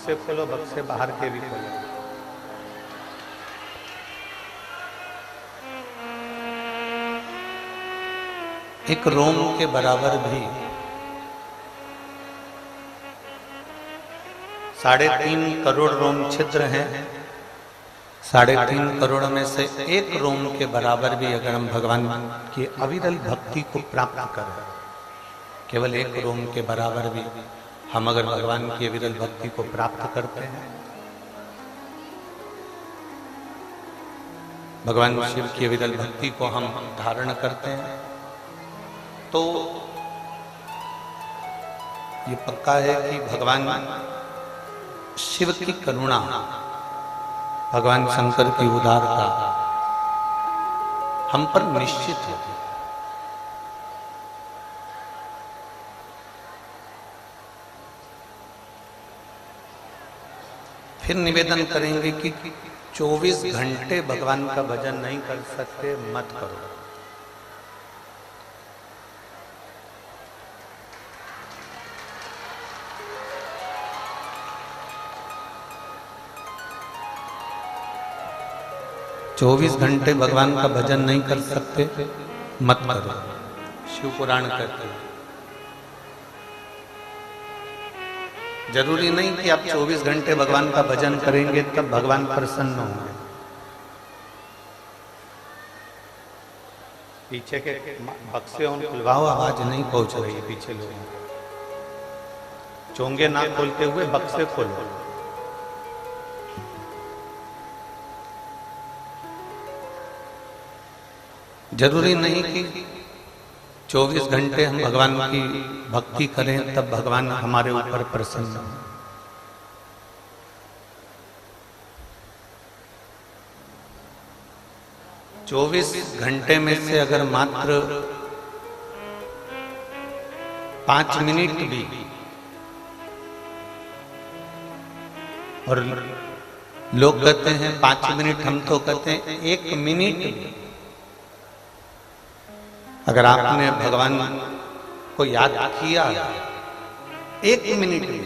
बक्से खोलो, बक्से बाहर के भी खोलो। एक रोम के बराबर भी 3.5 करोड़ रोम छिद्र हैं। 3.5 करोड़ में से एक रोम के बराबर भी अगर हम भगवान की अविरल भक्ति को प्राप्त करें, केवल एक रोम के बराबर भी हम अगर भगवान की अविरल भक्ति को प्राप्त करते हैं, भगवान शिव की अविरल भक्ति को हम धारण करते हैं, तो ये पक्का है कि भगवान शिव की करुणा, भगवान शंकर की उदारता हम पर निश्चित है। फिर निवेदन करेंगे कि 24 घंटे भगवान का भजन नहीं कर सकते, मत करो। चौबीस घंटे भगवान का भजन नहीं कर सकते, मत करो। शिव पुराण कहते हैं जरूरी नहीं कि आप 24 घंटे भगवान का भजन करेंगे तब भगवान प्रसन्न होंगे। पीछे के बक्से उन खुलवाओ, आवाज नहीं पहुंच रही है पीछे लोगों। चोंगे ना खोलते हुए बक्से खोलो। जरूरी नहीं कि 24 घंटे हम भगवान की भक्ति करें तब भगवान हमारे ऊपर प्रसन्न हो। चौबीस घंटे में से अगर मात्र 5 मिनट भी, और लोग कहते हैं 5 मिनट, हम तो कहते हैं 1 मिनट भी अगर आपने भगवान को याद किया, 1 मिनट भी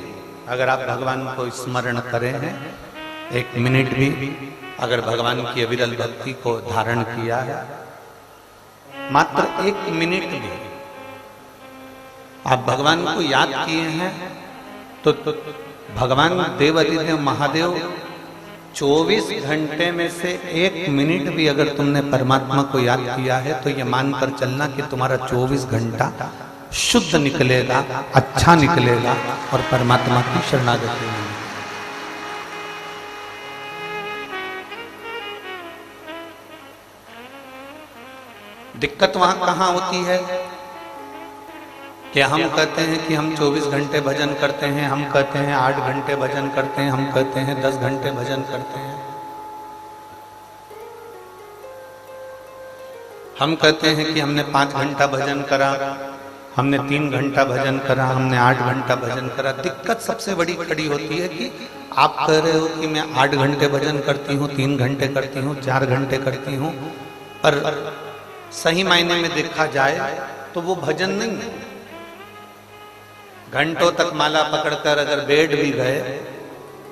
अगर आप भगवान को स्मरण करें हैं, 1 मिनट भी अगर भगवान की अविरल भक्ति को धारण किया है, मात्र 1 मिनट भी आप भगवान को याद किए हैं, तो भगवान देवाधिदेव महादेव 24 घंटे में से 1 मिनट भी अगर तुमने परमात्मा को याद किया है, तो ये मानकर चलना कि तुम्हारा 24 घंटा शुद्ध निकलेगा, अच्छा निकलेगा और परमात्मा की शरणागति में। दिक्कत वहां कहां होती है कि हम कहते हैं कि हम 24 घंटे भजन करते हैं, हम कहते हैं 8 घंटे भजन करते हैं, हम कहते हैं 10 घंटे भजन करते हैं, हम कहते हैं कि हमने 5 घंटा भजन करा, हमने 3 घंटा भजन करा, हमने 8 घंटा भजन करा। दिक्कत सबसे बड़ी खड़ी होती है कि आप कह रहे हो कि मैं 8 घंटे भजन करती हूँ, 3 घंटे करती हूँ, 4 घंटे करती हूँ, पर सही मायने में देखा जाए तो वो भजन नहीं है। घंटों तक माला पकड़कर अगर बैठ भी गए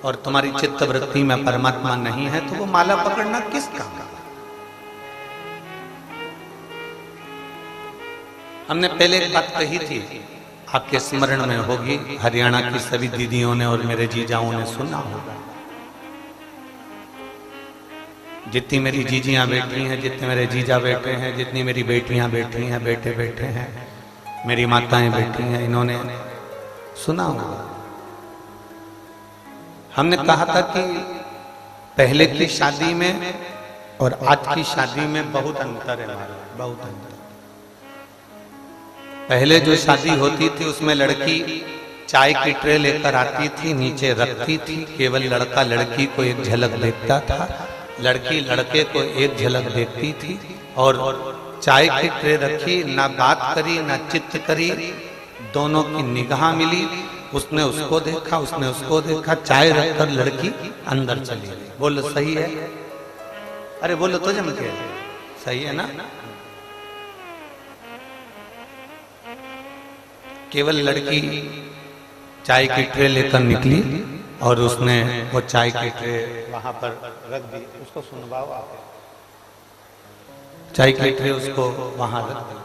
और तुम्हारी चित्त वृत्ति में परमात्मा नहीं है, तो वो माला पकड़ना किस काम का? हमने पहले एक बात कही थी, आपके स्मरण में होगी, हरियाणा की सभी दीदियों ने और मेरे जीजाओं ने सुना होगा। जितनी मेरी जीजियां बैठी हैं, जितने मेरे जीजा बैठे हैं, जितनी मेरी बेटियां बैठी हैं, बेटे बैठे हैं, मेरी माताएं बैठी हैं, इन्होंने सुना होगा। हमने कहा था कि पहले की शादी में और आज की शादी में बहुत अंतर है, बहुत अंतर। पहले जो शादी होती थी उसमें लड़की चाय की ट्रे लेकर आती थी, नीचे रखती थी, केवल लड़का लड़की को एक झलक देखता था, लड़की लड़के को एक झलक देखती थी, और चाय की ट्रे रखी, ना बात करी ना चित्त करी, दोनों की निगाह मिली, उसने उसको देखा, उसने उसको देखा, चाय रखकर लड़की अंदर चली गई। बोलो सही है? अरे बोलो तो जम के, सही है ना? केवल लड़की चाय की ट्रे लेकर निकली, और उसने वो चाय की ट्रे वहां पर रख दी। उसको सुनवाओ आप। चाय की ट्रे उसको वहां रख दी।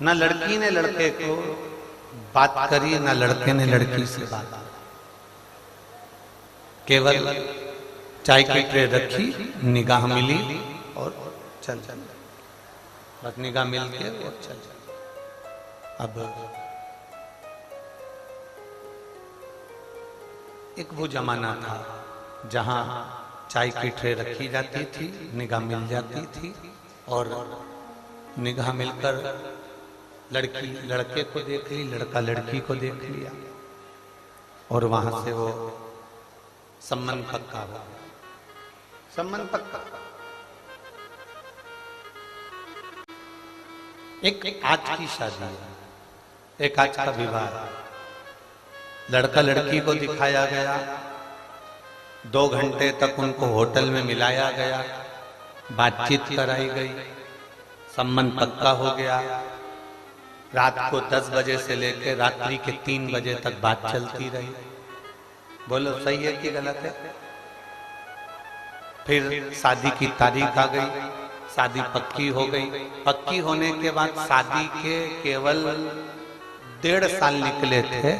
न लड़की ने लड़के को बात करी, न लड़के ने लड़की से बात, केवल चाय की ट्रे रखी, निगाह मिली और चल चल, बस निगाह मिल के और चल चल। अब एक वो जमाना था जहां चाय की ट्रे रखी जाती थी, निगाह मिल जाती थी और निगाह मिलकर लड़की लड़के को देख ली, लड़का लड़की को देख लिया और वहां से वो संबंध पक्का हो गया। संबंध पक्का। एक आज की शादी, एक आज का विवाह, लड़का लड़की को दिखाया गया, 2 घंटे तक उनको होटल में मिलाया गया, बातचीत कराई गई, संबंध पक्का हो गया। रात को 10 बजे से लेकर रात्रि के 3 बजे तक बात चलती रही। बोलो सही है कि गलत है? फिर शादी की तारीख आ गई, शादी पक्की हो गई। पक्की होने के बाद शादी के केवल 1.5 साल निकले थे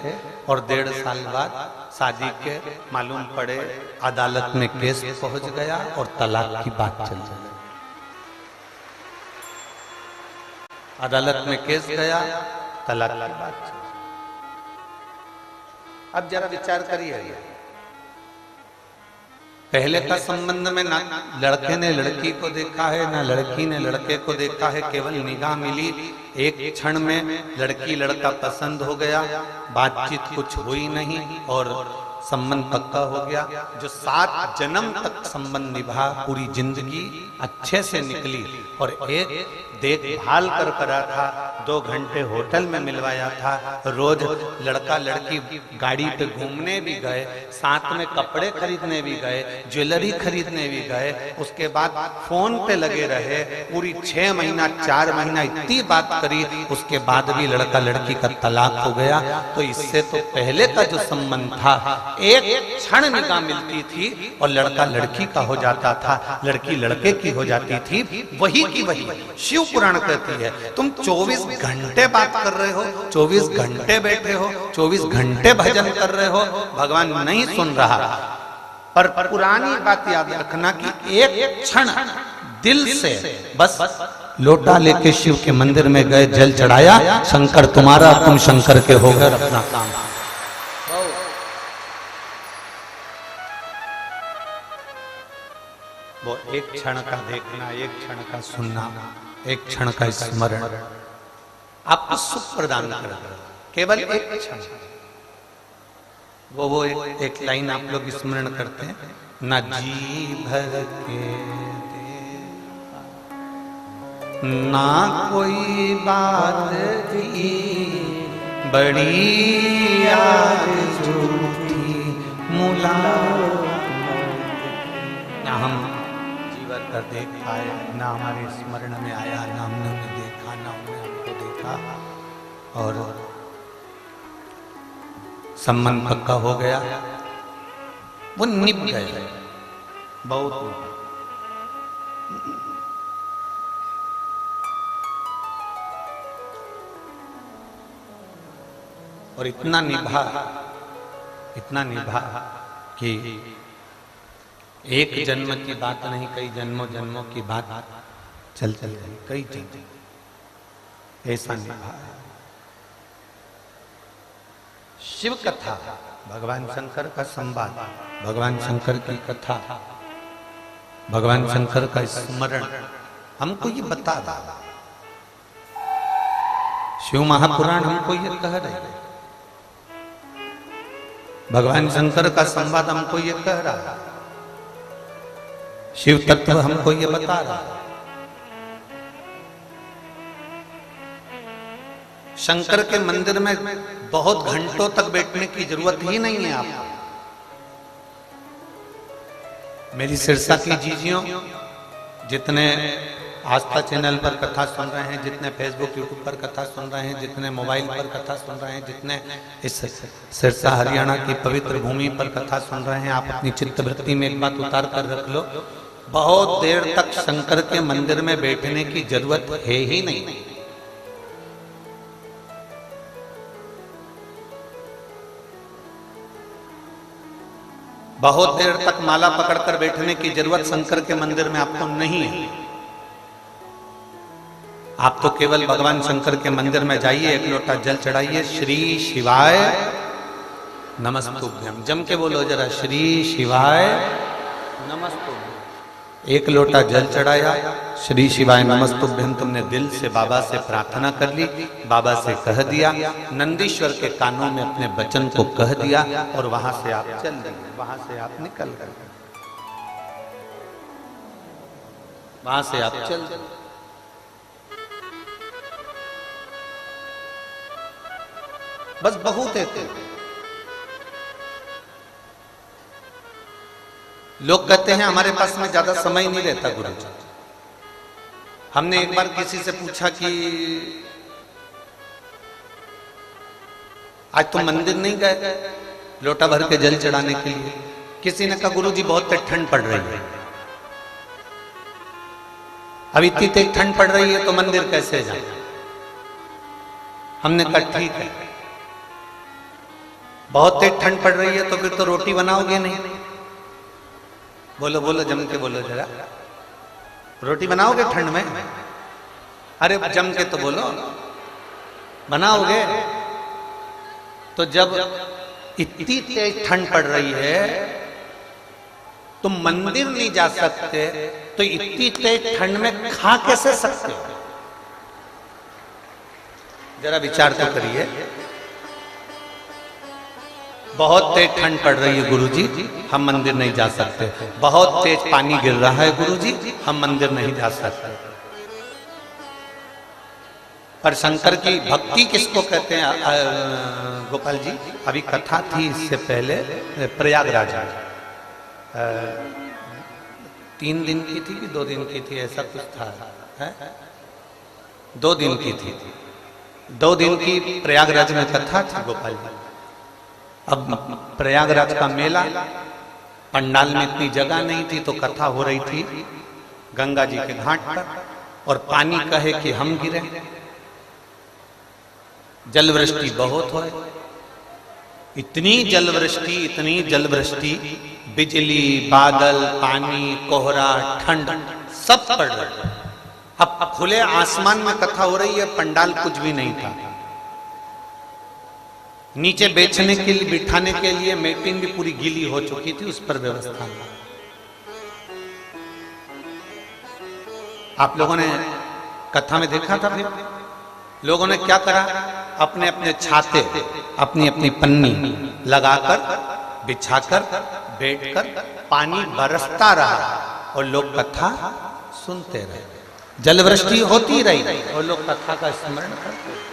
और 1.5 साल बाद शादी के मालूम पड़े अदालत में केस पहुंच गया और तलाक की बात चल रही। अदालत में केस गया, तलाक की बात चल। अब जरा विचार करिए, पहले का संबंध में ना लड़के ने लड़की को देखा है, ना लड़की ने लड़के को देखा है, केवल निगाह मिली, एक क्षण में लड़की लड़का पसंद हो गया, बातचीत कुछ हुई नहीं और संबंध पक्का हो गया। जो 7 जन्म तक संबंध निभा, पूरी जिंदगी अच्छे से निकली और एक देखभाल कर करा था, 2 घंटे होटल में मिलवाया था, रोज लड़का लड़की गाड़ी पे घूमने भी गए, साथ में कपड़े खरीदने भी गए, ज्वेलरी खरीदने भी गए, उसके बाद फोन पे लगे रहे, पूरी 6 महीना 4 महीना इतनी बात करी, उसके बाद भी लड़का लड़की का तलाक हो गया। तो इससे तो पहले का जो संबंध था, एक क्षण निगाह मिलती थी और लड़का लड़की का हो जाता था, लड़की लड़के की हो जाती थी, वही की वही। शिव पुराण कहती है तुम 24 घंटे बात कर रहे हो, 24 घंटे बैठे हो, 24 घंटे भजन कर रहे हो, भगवान नहीं सुन रहा। पर पुरानी बात याद रखना कि एक क्षण दिल से बस लोटा लेके शिव के मंदिर में गए, जल चढ़ाया, शंकर तुम्हारा, तुम शंकर के हो गए, अपना काम। वो एक क्षण का देखना, एक क्षण का सुनना, एक क्षण का स्मरण आपको सुख प्रदान करेगा, केवल एक क्षण। वो एक लाइन आप लोग स्मरण करते हैं, न जी भर के ना कोई बात की बड़ी याद झूठी मुलाकात, ना हम जीवन कर देख पाए, ना हमारे स्मरण में आया, ना हमने देखा, ना हमने हमको देखा और संबंध पक्का हो गया, वो निभ गए बहुत। और इतना निभा कि एक जन्म की बात नहीं, कई जन्मों जन्मों की बात चल गई, कई जन्म ऐसा निभा। शिव कथा, भगवान शंकर का संवाद, भगवान शंकर की कथा, भगवान शंकर का स्मरण हमको ये बता रहा, शिव महापुराण हमको ये कह रहे, भगवान शंकर का संवाद हमको ये कह रहा, शिव तत्व हमको ये बता रहा। शंकर के मंदिर में बहुत घंटों तक बैठने की जरूरत ही नहीं है आपको। मेरी सिरसा की जीजियों, जितने आस्था चैनल पर कथा सुन रहे हैं, जितने फेसबुक यूट्यूब पर कथा सुन रहे हैं, जितने मोबाइल पर कथा सुन रहे हैं, जितने इस सिरसा हरियाणा की पवित्र भूमि पर कथा सुन रहे हैं, आप अपनी चित्तवृत्ति में एक बात उतार कर रख लो, बहुत देर तक शंकर के मंदिर में बैठने की जरूरत है ही नहीं। बहुत देर तक माला पकड़कर बैठने की जरूरत शंकर के मंदिर में आपको नहीं है। आप तो केवल भगवान शंकर के मंदिर में जाइए, एक लोटा जल चढ़ाइए, श्री शिवाय नमस्तुभ्यम, जम के बोलो जरा, श्री शिवाय नमस्तुभ्यम। एक लोटा जल चढ़ाया, श्री शिवाय नमस्तुभ्यम, तुमने दिल से बाबा से प्रार्थना कर ली, बाबा से कह दिया, नंदीश्वर के कानों में अपने वचन को कह दिया और वहां से आप चल दिए, वहां से आप निकल गए, वहां से आप चल दिए। बस बहुत है। लोग कहते हैं हमारे पास में ज्यादा समय नहीं रहता गुरुजी। हमने एक बार किसी से पूछा कि आज तुम मंदिर नहीं गए लोटा भर के जल चढ़ाने के लिए? किसी ने कहा गुरुजी बहुत ठंड पड़ रही है। अब इतनी तेज ठंड पड़ रही है तो मंदिर कैसे जाए? हमने कहा ठीक है, बहुत तेज ठंड पड़ रही है तो फिर तो रोटी बनाओगे नहीं। बोलो बोलो, जम के बोलो जरा, रोटी बनाओगे ठंड में? अरे जम के तो बोलो, बनाओगे? तो जब इतनी तेज ठंड पड़ रही है तुम मंदिर नहीं जा सकते तो इतनी तेज ठंड में खा कैसे सकते हो? जरा विचार तो करिए। बहुत तेज ठंड पड़ रही है गुरुजी, हम मंदिर नहीं जा सकते। बहुत तेज पानी गिर रहा है गुरुजी, हम मंदिर नहीं जा सकते। पर शंकर की भक्ति किसको कहते हैं गोपाल जी? अभी कथा थी इससे पहले प्रयागराज में, 3 दिन की थी कि 2 दिन की थी, ऐसा कुछ था, है? 2 दिन की थी। 2 दिन की प्रयागराज में कथा थी गोपाल जी। अब प्रयागराज का मेला, पंडाल में इतनी जगह नहीं थी तो कथा हो रही थी गंगा जी के घाट पर, और पानी कहे कि हम गिरे, जलवृष्टि बहुत हो, इतनी जलवृष्टि, बिजली, बादल, पानी, कोहरा, ठंड सब पड़ रहा। अब खुले आसमान में कथा हो रही है, पंडाल कुछ भी नहीं था। नीचे बेचने के लिए, बिठाने के लिए मैटिंग भी पूरी गीली हो चुकी थी, उस पर व्यवस्था नहीं। आप लोगों ने कथा में देखा था, फिर लोगों ने क्या करा, अपने अपने छाते, अपनी अपनी पन्नी लगाकर, बिछाकर, बैठकर, पानी बरसता रहा और लोग कथा सुनते रहे। जलवृष्टि होती रही और लोग कथा का स्मरण करते रहे।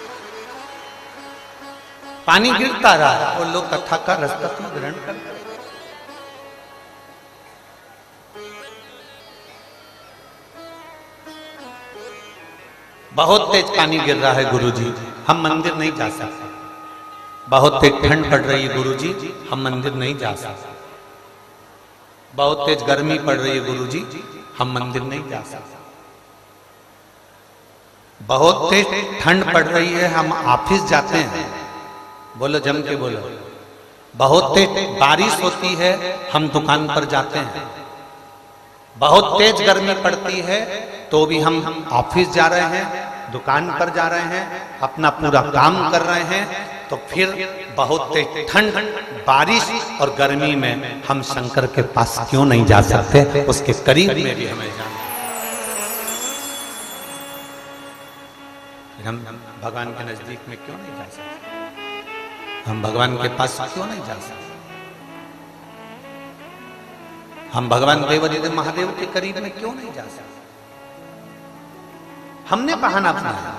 पानी गिरता रहा और लोग कथा का रसतत्व ग्रहण करते रहे। बहुत तेज पानी गिर रहा है गुरुजी, हम मंदिर नहीं जा सकते। बहुत तेज ठंड पड़ रही है गुरुजी, हम मंदिर नहीं जा सकते। बहुत तेज गर्मी पड़ रही है गुरुजी, हम मंदिर नहीं जा सकते। बहुत तेज ठंड पड़ रही है, हम ऑफिस जाते हैं, बोलो जम के बोलो। बहुत तेज बारिश होती है, हम दुकान पर जाते हैं। बहुत तेज गर्मी पड़ती है तो भी हम ऑफिस जा रहे हैं, दुकान पर जा रहे हैं, अपना पूरा काम कर रहे हैं। तो फिर बहुत तेज ठंड, बारिश और गर्मी में हम शंकर के पास क्यों नहीं जा सकते? उसके करीब में भी हमें जाना। हम भगवान के नजदीक में क्यों नहीं जा सकते? हम भगवान के पास क्यों नहीं जा सकते? हम भगवान देवादिदेव महादेव के करीब में क्यों नहीं जा सकते? हमने बहाना बनाया,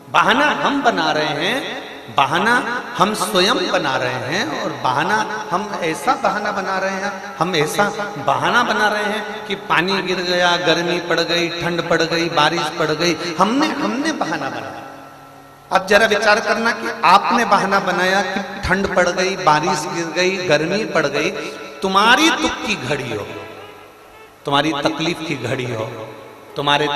बहाना हम बना रहे हैं, बहाना हम स्वयं बना रहे हैं। और बहाना हम ऐसा बहाना बना रहे हैं, हम ऐसा बहाना बना रहे हैं कि पानी गिर गया, गर्मी पड़ गई, ठंड पड़ गई, बारिश पड़ गई, हमने बहाना बनाया। अब जरा विचार करना कि आपने बहाना बनाया कि ठंड पड़ गई, बारिश गिर गई, गर्मी पड़ गई, तुम्हारी दुख की घड़ी हो, तुम्हारी तकलीफ की घड़ी हो, तुम्हारे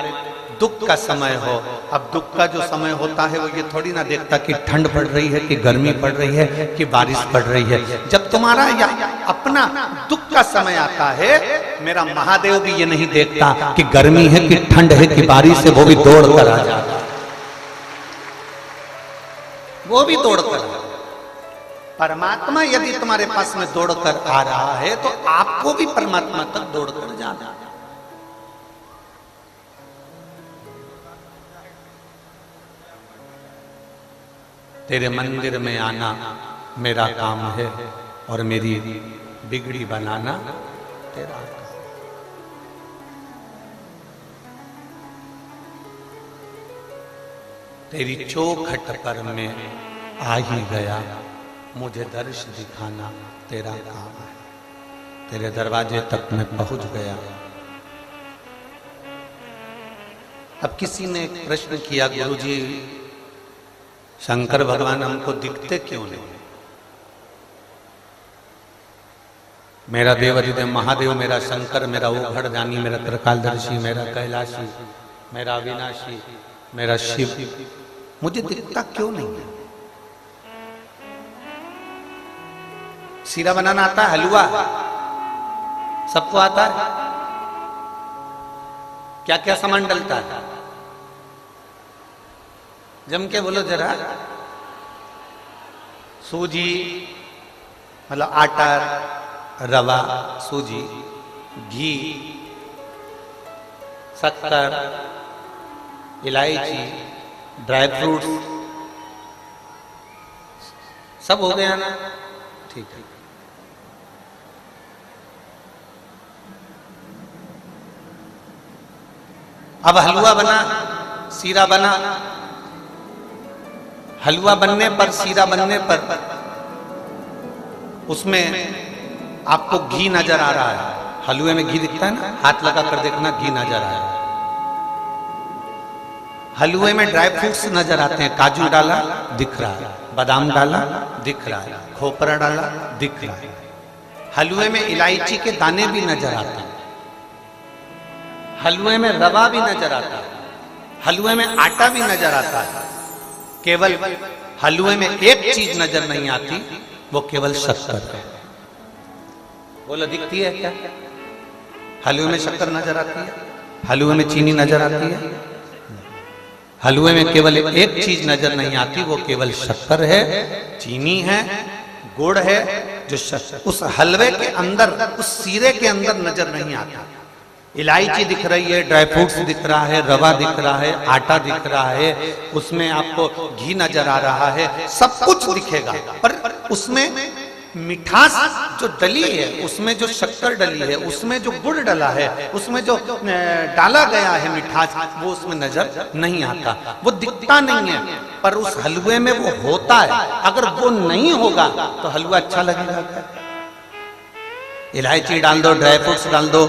दुख का समय हो। अब दुख का जो समय होता है वो ये थोड़ी ना देखता कि ठंड पड़ रही है कि गर्मी पड़ रही है कि बारिश पड़ रही है। जब तुम्हारा या अपना दुख का समय आता है, मेरा महादेव भी ये नहीं देखता कि गर्मी है कि ठंड है कि बारिश है, वो भी दौड़ कर आ जाता, वो भी दौड़ कर। परमात्मा यदि तुम्हारे पास में दौड़ कर आ रहा है तो आपको भी परमात्मा तक दौड़ कर जाना। तेरे मंदिर में आना मेरा काम है और मेरी बिगड़ी बनाना तेरा काम। तेरी चौखट पर मैं आ ही गया, मुझे दर्श दिखाना तेरा काम है। तेरे दरवाजे तक मैं पहुंच गया। अब किसी ने एक प्रश्न किया, गुरुजी शंकर भगवान हमको दिखते क्यों नहीं? मेरा देवाधिदेव महादेव, मेरा शंकर, मेरा ओघड़दानी, मेरा त्रिकालदर्शी, मेरा कैलाशी, मेरा अविनाशी, मेरा शिव मुझे दिखता क्यों नहीं है? सीरा बनाना आता है, हलवा सबको आता है, क्या क्या सामान डलता है? जम के बोलो जरा। सूजी मतलब आटा, रवा, सूजी, घी, शक्कर, इलायची, ड्राई फ्रूट्स, सब हो गया ना? ठीक है। अब हलवा बना, सीरा बना। हलवा बनने पर, सीरा बनने पर उसमें आपको घी नजर आ रहा है। हलवे में घी दिखता है ना, हाथ लगा कर देखना, घी नजर आ रहा है। हलवे में ड्राई फ्रूट्स नजर आते हैं, काजू डाला दिख रहा है, बादाम डाला दिख रहा है, खोपरा डाला दिख रहा है। हलवे में इलायची के दाने भी नजर आते हैं, हलवे में रवा भी नजर आता है, हलवे में आटा भी नजर आता है। केवल हलवे में एक चीज नजर नहीं आती, वो केवल शक्कर है। बोलो दिखती है क्या? हलवे में शक्कर नजर आती है, हलवे में चीनी नजर आती है। हलवे में केवल एक चीज नजर नहीं आती, वो केवल शक्कर है, चीनी है, गुड़ है, जो उस हलवे के अंदर, उस सीरे के अंदर नजर नहीं आता। इलायची दिख रही है, ड्राई फ्रूट्स दिख रहा है, रवा दिख रहा है, आटा दिख रहा है, उसमें आपको घी नजर आ रहा है, सब कुछ दिखेगा, पर उसमें मिठास जो डली है, उसमें जो शक्कर डली है, उसमें जो गुड़ डला है, उसमें जो डाला गया है मिठास, वो उसमें नजर नहीं आता, वो दिखता नहीं है। पर उस हलवे में वो होता है। अगर वो नहीं होगा तो हलवा अच्छा लगेगा क्या? इलायची डाल दो, ड्राई फ्रूट्स डाल दो,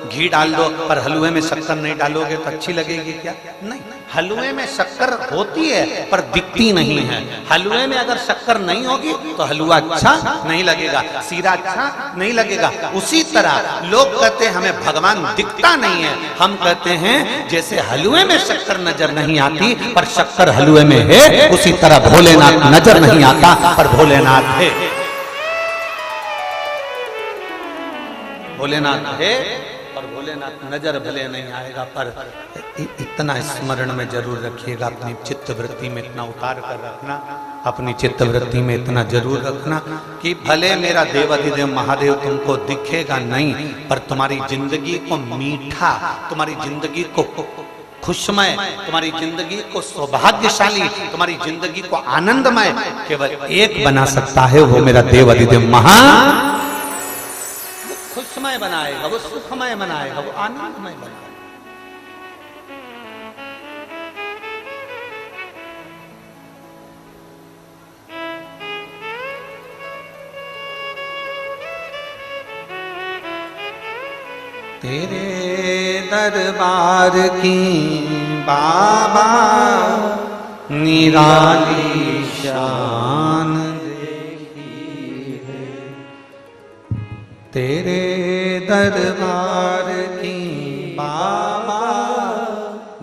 घी डाल दो, पर हलवे में शक्कर नहीं डालोगे तो अच्छी लगेगी क्या? नहीं। हलवे में शक्कर होती है पर दिखती नहीं है। हलवे में अगर शक्कर नहीं होगी तो हलवा अच्छा नहीं लगेगा, सीरा अच्छा नहीं लगेगा। उसी तरह लोग कहते हैं हमें भगवान दिखता नहीं है, हम कहते हैं जैसे हलवे में शक्कर नजर नहीं आती पर शक्कर हलवे में है, उसी तरह भोलेनाथ नजर नहीं आता पर भोलेनाथ है। भोलेनाथ है पर भोलेनाथ नजर भले नहीं आएगा, पर इतना स्मरण में जरूर रखिएगा, अपनी चित्त वृत्ति में इतना उतार कर रखना, अपनी चित्त वृत्ति में इतना जरूर रखना कि भले मेरा देवाधिदेव महादेव तुमको दिखेगा नहीं, पर तुम्हारी जिंदगी को मीठा, तुम्हारी जिंदगी को खुशमय, तुम्हारी जिंदगी को सौभाग्यशाली, तुम्हारी जिंदगी को आनंदमय केवल एक बना सकता है, वो मेरा देवाधिदेव खुशमय बनाएगा, वो सुखमय बनाएगा, वो आनंदमय बनाएगा। तेरे दरबार की बाबा निराली शान देखी है, तेरे दरबार की बाबा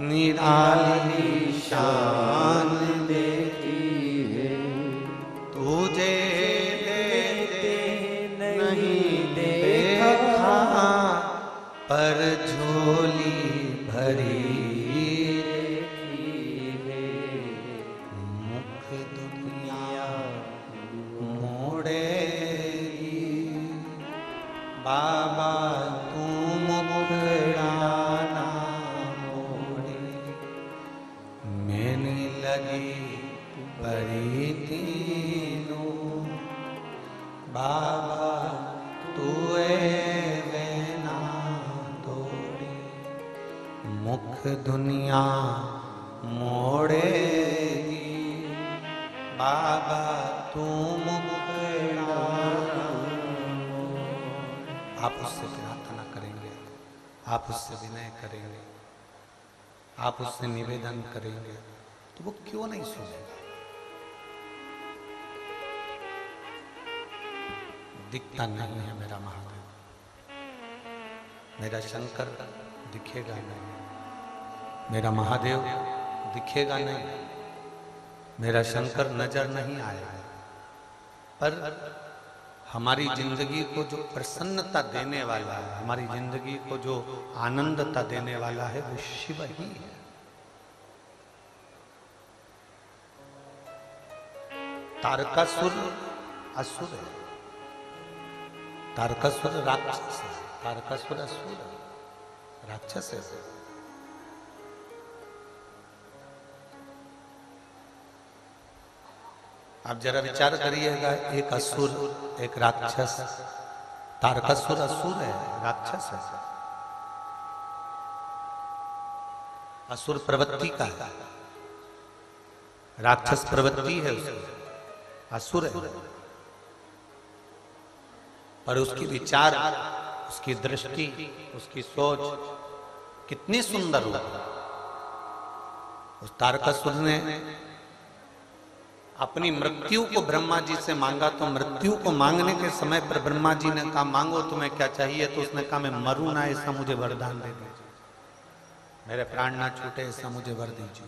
निराली शान देखी है। तुझे देते नहीं देखा पर झोली भरी देखी है। मुख दुनिया मोड़ेगी बाबा तू मुखड़ा ना मोड़े। मैंने लगी परी तीनों बाबा तू वेना तोड़ी। मुख दुनिया मोड़ेगी बाबा तू मुखड़ा। आप उससे प्रार्थना करेंगे, आप उससे विनय करेंगे, आप उससे निवेदन करेंगे तो वो क्यों नहीं सुनेगा। दिखता नहीं है मेरा महादेव, मेरा शंकर दिखेगा नहीं, मेरा महादेव दिखेगा नहीं, मेरा शंकर नजर नहीं आएगा। पर हमारी जिंदगी को जो प्रसन्नता देने वाला है, हमारी जिंदगी को जो आनंदता देने वाला है वो शिव ही है। तारकासुर असुर है, तारकासुर राक्षस है, तारकासुर असुर है, राक्षस है। आप जरा विचार करिएगा, एक असुर एक राक्षस, तारकासुर असुर है, राक्षस है, असुर प्रवृत्ति का है, राक्षस प्रवृत्ति है उसकी, असुर है। पर उसकी विचार, उसकी दृष्टि, उसकी सोच कितनी सुंदर हुई। उस तारकासुर ने अपनी मृत्यु को ब्रह्मा जी से मांगा, तो मृत्यु को मांगने के समय पर ब्रह्मा जी ने कहा मांगो तुम्हें क्या चाहिए। तो उसने कहा मैं मरूं ना, ऐसा मुझे वरदान दे दीजिए, मेरे प्राण ना छूटे ऐसा मुझे वर दीजिए,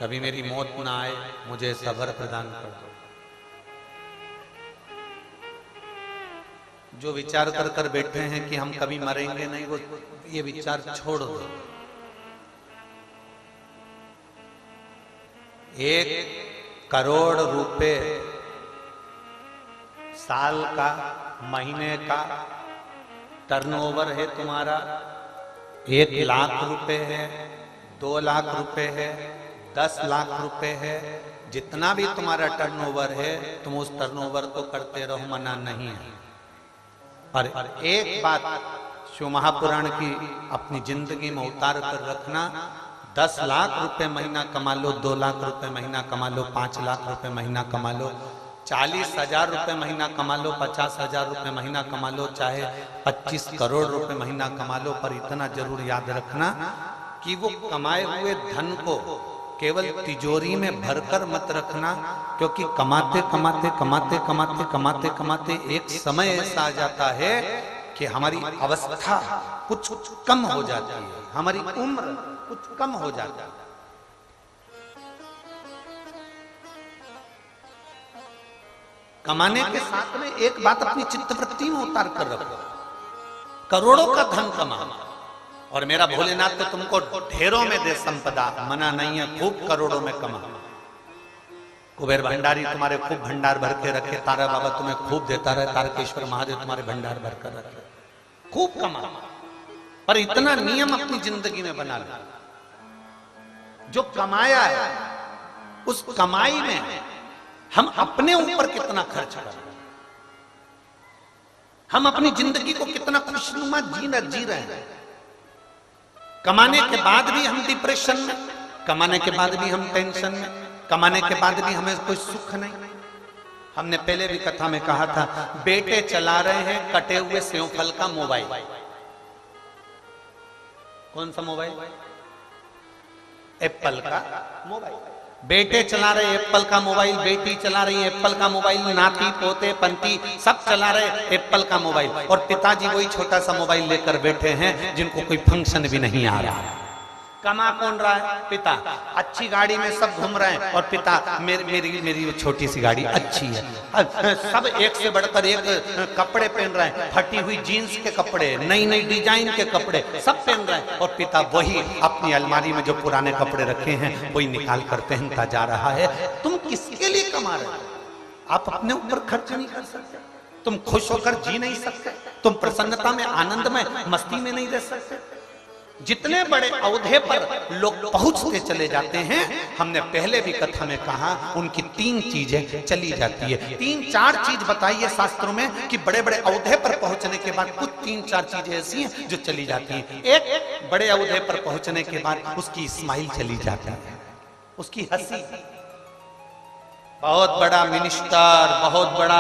कभी मेरी मौत ना आए, मुझे ऐसा वर प्रदान कर दो। जो विचार कर कर बैठे हैं कि हम कभी मरेंगे नहीं, वो ये विचार छोड़ दो। 1 करोड़ रुपए साल का, महीने का टर्नओवर है तुम्हारा, 1 लाख रुपए है, 2 लाख रुपए है, 10 लाख रुपए है, जितना भी तुम्हारा टर्नओवर है तुम उस टर्नओवर को करते रहो, मना नहीं है। पर एक बात शिव महापुराण की अपनी जिंदगी में उतार कर रखना, 10 लाख रुपए महीना कमा लो, 2 लाख रुपए महीना कमा लो, 5 लाख रुपए महीना कमा लो, 40,000 रुपए महीना कमा लो, 50,000 रुपए महीना कमा लो, चाहे 25 करोड़ रुपए महीना कमा लो, पर इतना जरूर याद रखना कि वो कमाए हुए धन को केवल तिजोरी में भरकर मत रखना, क्योंकि कमाते कमाते कमाते कमाते कमाते कमाते एक समय ऐसा आ जाता है कि हमारी अवस्था कुछ कम हो जाती है, हमारी उम्र कुछ कम हो जाती है। कमाने के साथ में एक बात अपनी चित्तवृत्ति में उतार कर रखो, करोड़ों का धन कमा, और मेरा भोलेनाथ तो तुमको ढेरों में दे संपदा, मना नहीं है, खूब करोड़ों में कमा। कुबेर भंडारी तुम्हारे खूब भंडार भर के रखे, तारा बाबा तुम्हें खूब देता रहे, तारकेश्वर महादेव तुम्हारे भंडार भर कर रखे, खूब कमा। पर इतना नियम अपनी जिंदगी में बना लो, जो कमाया है उस कमाई में हम अपने ऊपर कितना खर्च कर रहे हैं, हम अपनी जिंदगी को कितना खुशनुमा जी रहे हैं। कमाने के बाद भी हम डिप्रेशन में, कमाने के बाद भी हम टेंशन में, कमाने के बाद भी हमें कोई सुख नहीं। हमने पहले भी कथा में कहा था, बेटे चला रहे हैं कटे हुए सेवफल का मोबाइल। कौन सा मोबाइल? एप्पल का मोबाइल। बेटे चला रहे एप्पल का मोबाइल, बेटी चला रही है एप्पल का मोबाइल, नाती पोते पंती सब चला रहे एप्पल का मोबाइल, और पिताजी वही छोटा सा मोबाइल लेकर बैठे हैं जिनको कोई फंक्शन भी नहीं आ रहा। कमा कौन रहा है? पिता। अच्छी गाड़ी में सब घूम रहे हैं और पिता मेरी छोटी सी गाड़ी अच्छी है। सब एक से बढ़कर एक कपड़े पहन रहे हैं, फटी हुई जीन्स के कपड़े, नई नई डिजाइन के कपड़े सब पहन रहे हैं, और पिता वही अपनी अलमारी में जो पुराने कपड़े रखे हैं वही निकाल कर पहनता जा रहा है। तुम किसके लिए कमा रहे हो? आप अपने ऊपर खर्च नहीं कर सकते, तुम खुश होकर जी नहीं सकते, तुम प्रसन्नता में, आनंद में, मस्ती में नहीं रह सकते। जितने बड़े औहदे पर लोग पहुंचते चले जाते हैं, हमने पहले भी कथा में कहा, उनकी 3 चीजें चली जाती है। 3-4 चीज बताई है शास्त्रों में कि बड़े बड़े औहदे पर पहुंचने के बाद कुछ 3-4 चीजें ऐसी हैं जो चली जाती हैं। एक, बड़े औहदे पर पहुंचने के बाद उसकी स्माइल चली जाती है, उसकी हंसी। बहुत बड़ा मिनिस्टर, बहुत बड़ा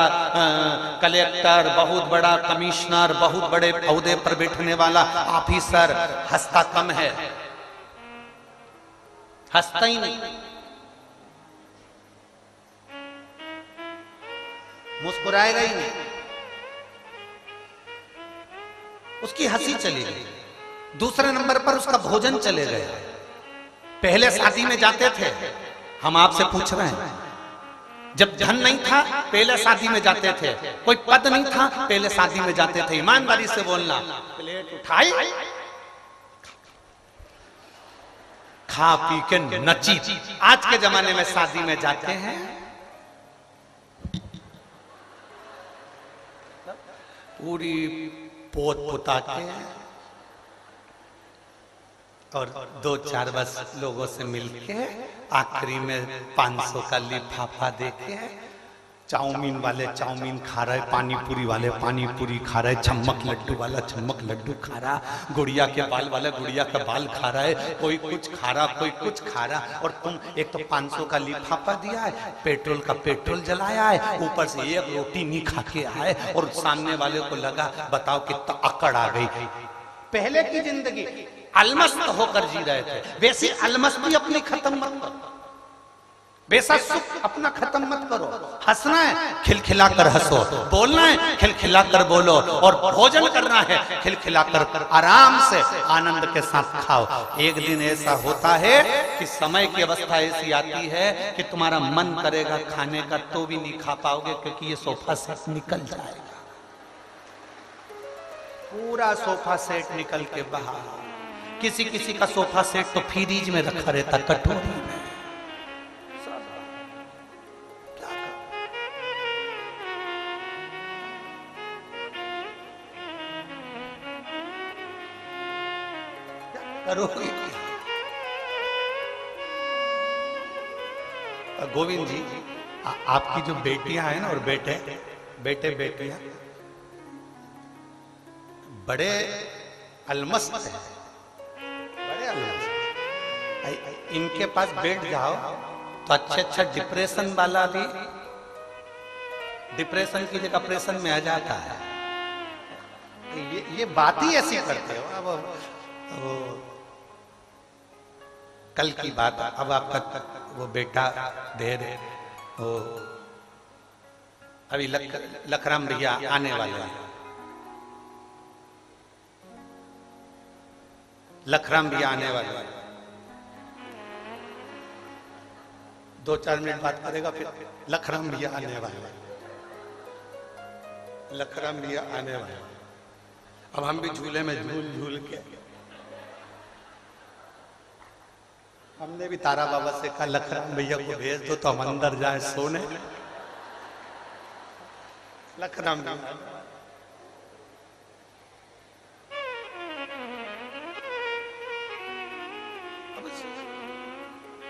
कलेक्टर, बहुत बड़ा कमिश्नर, बहुत बड़े ओहदे पर बैठने वाला ऑफिसर हंसता कम है, हंसता ही नहीं, मुस्कुराएगा ही नहीं, उसकी हंसी चली गई। दूसरे नंबर पर उसका भोजन चले गए। पहले शादी में जाते थे, हम आपसे पूछ रहे हैं, जब धन नहीं था पहले शादी में जाते थे, कोई पद नहीं था पहले शादी में जाते थे, ईमानदारी से बोलना, प्लेट उठाई, खा पी के नची। आज के जमाने में शादी में जाते हैं, पूरी पोत पुता के और 2-4 बस लोगों से मिलके आखिरी में 500 का लिफाफा देके, चाउमीन वाले चाउमीन खा रहे, पानी पूरी वाले पानी पूरी खा रहे, चम्मक लड्डू वाला चम्मक लड्डू खा रहा, गुड़िया के बाल वाला गुड़िया का बाल खा रहा है, कोई कुछ खा रहा, कोई कुछ खा रहा, और तुम एक तो 500 का लिफाफा दिया है, पेट्रोल का पेट्रोल जलाया है, ऊपर से एक रोटी नहीं खा के आए, और सामने वाले को लगा बताओ कितना अकड़ आ गई। पहले की जिंदगी अलमस्त होकर जी रहे थे, वैसी अलमस्ती अपनी खत्म मत करो, वैसा सुख अपना खत्म मत करो। हंसना है खिलखिला कर हंसो, बोलना है खिलखिला कर बोलो, और भोजन करना है खिलखिला कर आराम से आनंद के साथ खाओ। एक दिन ऐसा होता है कि समय की अवस्था ऐसी आती है कि तुम्हारा मन करेगा खाने का तो भी नहीं खा पाओगे, क्योंकि ये सोफा सेट निकल जाएगा, पूरा सोफा सेट निकल के बाहर। किसी किसी का सोफा सेट तो फ्रीज में रखा रहता, कटोरी में। करोगे गोविंद जी, आपकी जो बेटियां हैं ना और बेटे बेटियां बड़े अलमस्त हैं, बड़े अलमस्त। इनके पास बैठ जाओ तो अच्छा डिप्रेशन वाला भी डिप्रेशन की जगह ऑपरेशन में आ जाता है। ये बात ही ऐसी करते हो। अब कल की बात, अब आपका वो बेटा देर वो अभी लखराम भैया आने वाले हैं, लखराम भैया आने वाले हैं, 2-4 मिनट बात करेगा फिर लखराम भैया आने वाले हैं, लखराम भैया आने वाले हैं। अब हम भी झूले में झूल के हमने भी तारा बाबा से कहा लखराम भैया को भेज दो तो हम अंदर जाए सोने। लखराम भैया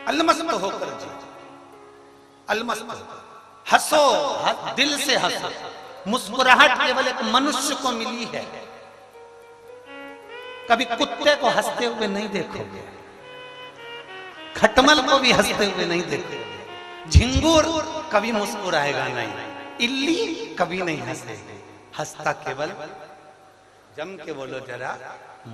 अलमस्त होकर जी, अलमस्त हंसो, दिल से हंसो। मुस्कुराहट केवल एक मनुष्य को मिली है, कभी कुत्ते को हंसते हुए नहीं देखोगे, खटमल को भी हंसते हुए नहीं देखोगे, झिंगुर कभी मुस्कुराएगा नहीं। इल्ली कभी नहीं हंसे, हंसता केवल जम के बोलो जरा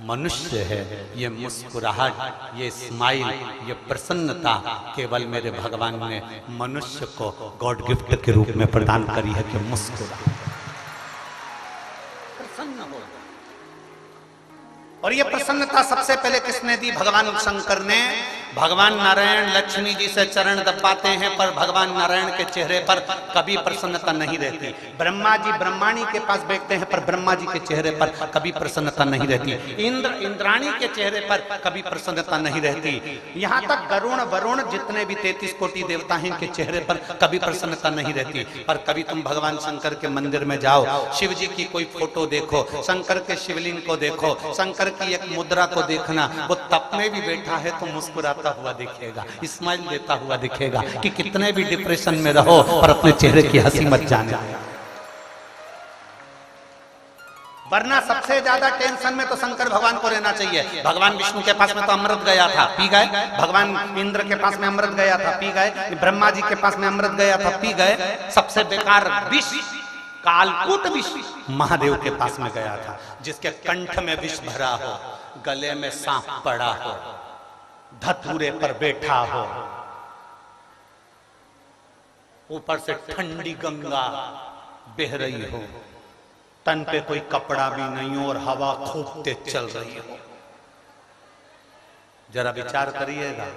मनुष्य है। ये मुस्कुराहट, ये स्माइल, ये प्रसन्नता केवल मेरे भगवान ने मनुष्य को गॉड गिफ्ट के रूप में प्रदान करी है कि मुस्कुरा, प्रसन्न हो। और ये प्रसन्नता सबसे पहले किसने दी? भगवान शंकर ने। भगवान नारायण लक्ष्मी जी से चरण दबाते हैं, पर भगवान नारायण के चेहरे पर कभी प्रसन्नता नहीं रहती। ब्रह्मा जी ब्रह्माणी के पास बैठते हैं, पर ब्रह्मा जी के चेहरे पर कभी प्रसन्नता नहीं रहती। इंद्र इंद्राणी के चेहरे पर कभी प्रसन्नता नहीं रहती। यहाँ तक गरुण वरुण जितने भी 33 कोटि देवता हैं, इनके चेहरे पर कभी प्रसन्नता नहीं रहती। पर कभी तुम भगवान शंकर के मंदिर में जाओ, शिव जी की कोई फोटो देखो, शंकर के शिवलिंग को देखो, शंकर की एक मुद्रा को देखना, वो तप में भी बैठा है तो मुस्कुराता हुआ दिखेगा, स्माइल देता हुआ दिखेगा कि कितने भी डिप्रेशन में रहो पर अपने चेहरे की हंसी मत जाने। वरना सबसे ज्यादा टेंशन में तो शंकर भगवान को रहना चाहिए। भगवान विष्णु के पास में तो अमृत गया था, पी गए। भगवान इंद्र के पास में अमृत गया था, पी गए। ब्रह्मा जी के पास में अमृत गया था, पी गए। सबसे बेकार विष, कालकूट विष महादेव के पास में गया था, जिसके कंठ में विष भरा हो, गले में सांप पड़ा हो, धतूरे पर बैठा हो, ऊपर से ठंडी गंगा बह रही हो, तन पे कोई कपड़ा भी नहीं हो और हवा खूब तेज चल रही हो। जरा विचार करिएगा,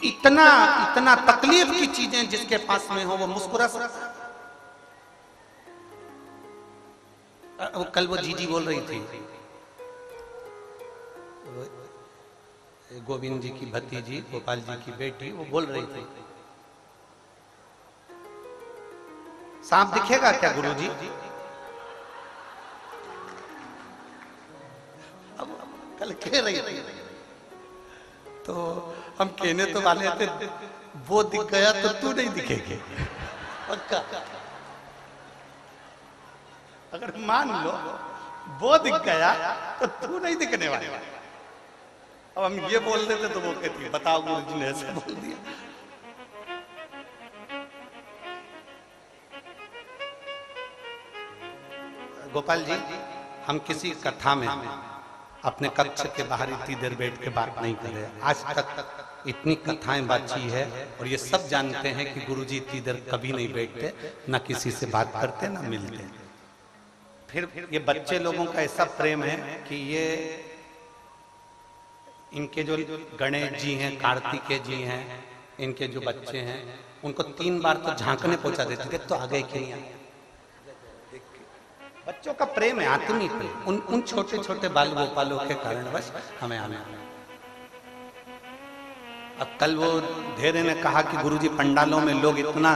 इतना इतना तकलीफ की चीजें जिसके पास में हो वो मुस्कुरा सकता। कल वो जीजी बोल रही थी, गोविंद जी की भतीजी, गोपाल जी की बेटी, वो बोल रही थी सांप दिखेगा क्या गुरुजी? अब कल कह रही थी तो हम कहने तो वाले थे, वो दिख गया तो तू नहीं दिखेगी पक्का। अगर मान लो वो दिख गया तो तू नहीं दिखने वाला। अब हम ये बोल देते तो वो कहती बताओ गुरुजी ने ऐसे बोल दिया। गोपाल जी, हम किसी कथा में अपने कक्ष के बाहर इतनी देर बैठ के बात नहीं कर रहे। आज तक इतनी कथाएं बातची है और ये सब जानते हैं कि गुरुजी इतनी देर कभी नहीं बैठते, ना किसी से बात करते ना मिलते। फिर ये बच्चे लोगों का ऐसा प्रेम है कि ये इनके जो गणेश जी हैं, कार्तिकेय जी हैं, इनके जो बच्चे हैं, उनको 3 बार तो झांकने पहुंचा देते थे, तो आ गए कि नहीं आ गए। बच्चों का प्रेम है, आत्मीय प्रेम, उन छोटे छोटे बाल गोपालों के कारण बस हमें आने। अब कल वो धेरे ने कहा कि गुरुजी पंडालों में लोग इतना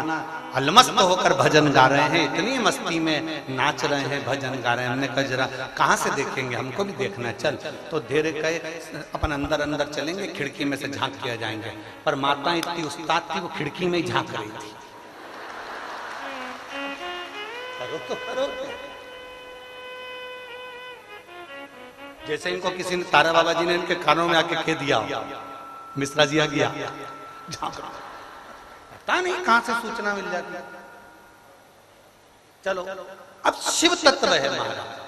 अलमस्त होकर भजन गा रहे हैं, इतनी मस्ती में नाच रहे हैं, भजन गा रहे हैं। हमने कहा जरा कहाँ से देखेंगे, हमको भी देखना है, चल। तो धेरे कहे अपन अंदर अंदर चलेंगे, खिड़की में से झांक किया जाएंगे। पर माता इतनी उस्ताद थी, वो खिड़की में ही झांक रही थी। करो तो करो। जैसे इनको किसी ने, तारा बाबा जी ने इनके कानों में आके कह दिया, मिश्रा जी आ गया, पता नहीं कहां से सूचना मिल जाती। चलो, अब शिव तत्व है महाराज,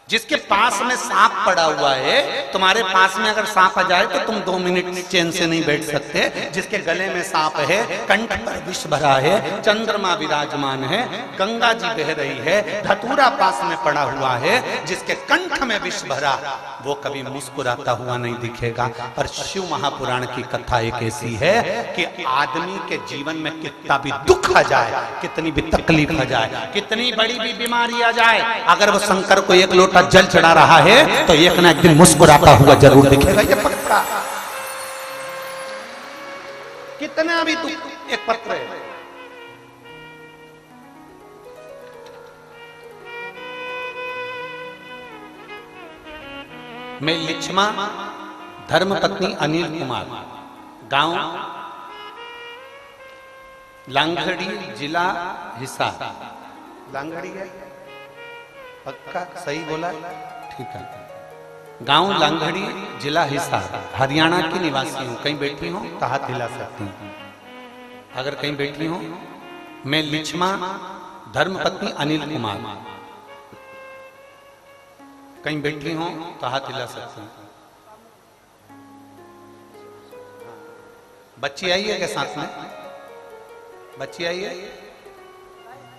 जिसके पास में सांप पड़ा हुआ है। तुम्हारे पास में अगर सांप आ जाए तो तुम 2 मिनट चैन से नहीं बैठ सकते। जिसके गले में सांप है, कंठ पर विष भरा है, चंद्रमा विराजमान है, गंगा जी बह रही है, धतूरा पास में पड़ा हुआ है, जिसके कंठ में विष भरा, वो कभी मुस्कुराता हुआ नहीं दिखेगा। पर शिव महापुराण की कथा एक ऐसी है कि आदमी के जीवन में कितना भी दुख आ जाए, कितनी भी तकलीफ आ जाए, कितनी बड़ी भी बीमारी आ जाए, अगर वो शंकर को एक लोटा जल चढ़ा रहा है तो एक ना एक दिन मुस्कुराता हुआ जरूर दिखेगा, ये पक्का। कितना भी दुख, एक पत्र है, मैं लिच्छमा धर्मपत्नी अनिल कुमार, गांव लांगड़ी, जिला हिसार। लांगड़ी है पक्का, सही बोला, ठीक है। गांव लांगड़ी, जिला हिसार, हरियाणा की निवासी हूँ। कहीं बैठी हूँ तो हाथ हिला सकती हूँ। अगर कहीं बैठी हूँ मैं लिच्छमा धर्मपत्नी अनिल कुमार। कहीं बैठी हो तो हाथ हिला सकते हैं। बच्ची आई है क्या साथ में? बच्ची आई है?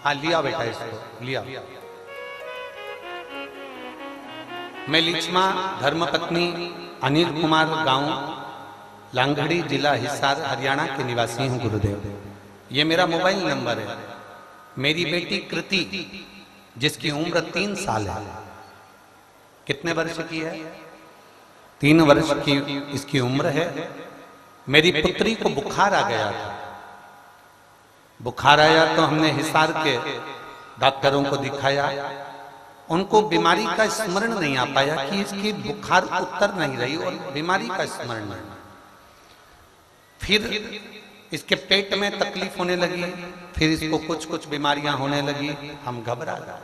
हाँ लिया बेटा, इसको लिया। मैं लिच्छमा धर्मपत्नी अनिल कुमार, गांव लांगड़ी, जिला हिसार, हरियाणा के निवासी हूं गुरुदेव। ये मेरा मोबाइल नंबर है। मेरी बेटी कृति, जिसकी उम्र 3 साल है। कितने वर्ष की है? 3 वर्ष की इसकी उम्र है। मेरी पुत्री को बुखार आ गया था। बुखार आया तो हमने हिसार के डॉक्टरों को दिखाया। उनको बीमारी का स्मरण नहीं आ पाया कि इसकी बुखार उतर नहीं रही और बीमारी का स्मरण नहीं। फिर इसके पेट में तकलीफ होने लगी, फिर इसको कुछ कुछ बीमारियां होने लगी। हम घबरा गए।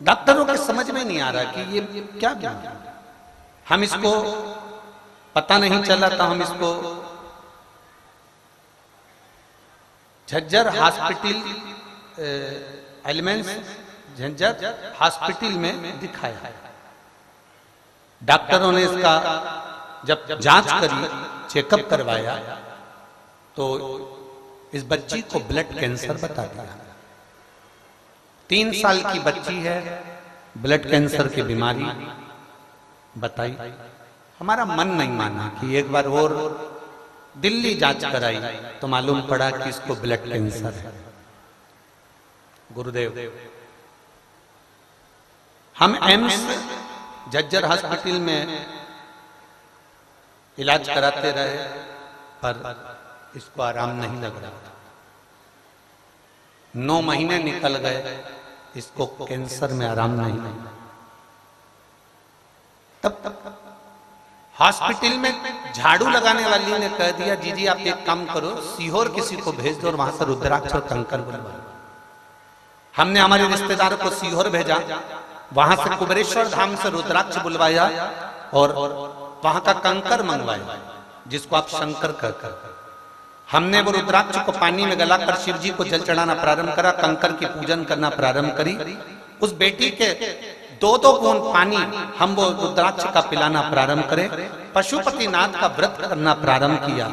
डॉक्टरों के समझ में नहीं आ रहा कि ये क्या बीमारी। हम इसको पता नहीं चला था। हम इसको Jhajjar hospital, elements Jhajjar hospital में दिखाया। डॉक्टरों ने इसका जब जांच करी, चेकअप करवाया, तो इस बच्ची को ब्लड कैंसर बता दिया। 3 साल की बच्ची है, ब्लड कैंसर की बीमारी बताई। हमारा मन नहीं माना कि एक बार और दिल्ली जांच कराई तो मालूम पड़ा कि इसको ब्लड कैंसर है। गुरुदेव, हम एम्स झज्जर हॉस्पिटल में इलाज कराते रहे, पर इसको आराम नहीं लग रहा था। 9 महीने निकल गए, इसको कैंसर में आराम नहीं लगा। तब हॉस्पिटल में झाड़ू लगाने वाली ने कह दिया, जी आप एक काम करो, सीहोर किसी को भेज दो और वहां से रुद्राक्ष और कंकर बुलवा। हमने हमारे रिश्तेदार को सीहोर भेजा, वहां से कुबेरेश्वर धाम से रुद्राक्ष बुलवाया और वहां का कंकर मंगवाया, जिसको आप शंकर कहकर। हमने वो रुद्राक्ष को पानी में गलाकर शिव जी को जल चढ़ाना प्रारंभ करा, कंकर की पूजन करना प्रारंभ करी। उस बेटी के 2-2 बूंद पानी हम वो रुद्राक्ष का पिलाना प्रारंभ करें, पशुपतिनाथ का व्रत करना प्रारंभ किया।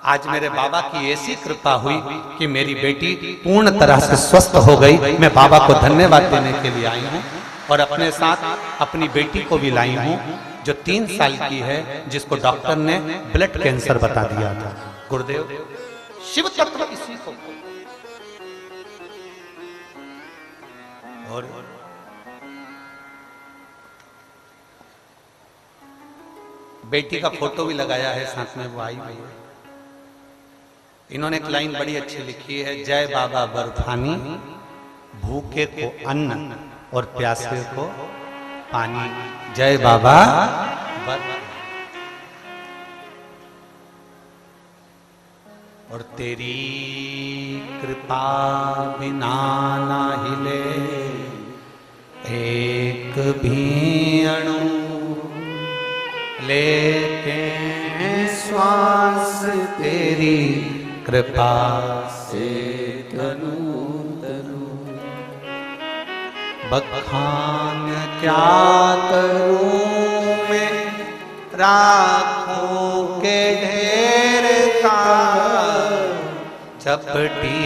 आज मेरे बाबा की ऐसी कृपा हुई कि मेरी बेटी पूर्ण तरह से स्वस्थ हो गई। मैं बाबा को धन्यवाद देने के लिए आई हूँ और अपने साथ अपनी बेटी को भी लाई हूँ, जो 3 साल की है, जिसको डॉक्टर ने ब्लड कैंसर बता दिया था। गुरुदेव, शिव तत्व इसी को। और बेटी का फोटो भी लगाया है साथ में, वो आई हुई है। इन्होंने एक लाइन बड़ी अच्छी लिखी है, जय बाबा बर्फानी, भूखे को अन्न और प्यासे को पानी। जय बाबा बर्फानी। और तेरी कृपा बिना ना हिले एक भी अणु, लेते हैं श्वास तेरी कृपा से तनु तनु। बखान क्या करूं मैं राखों के ढेर का, चपटी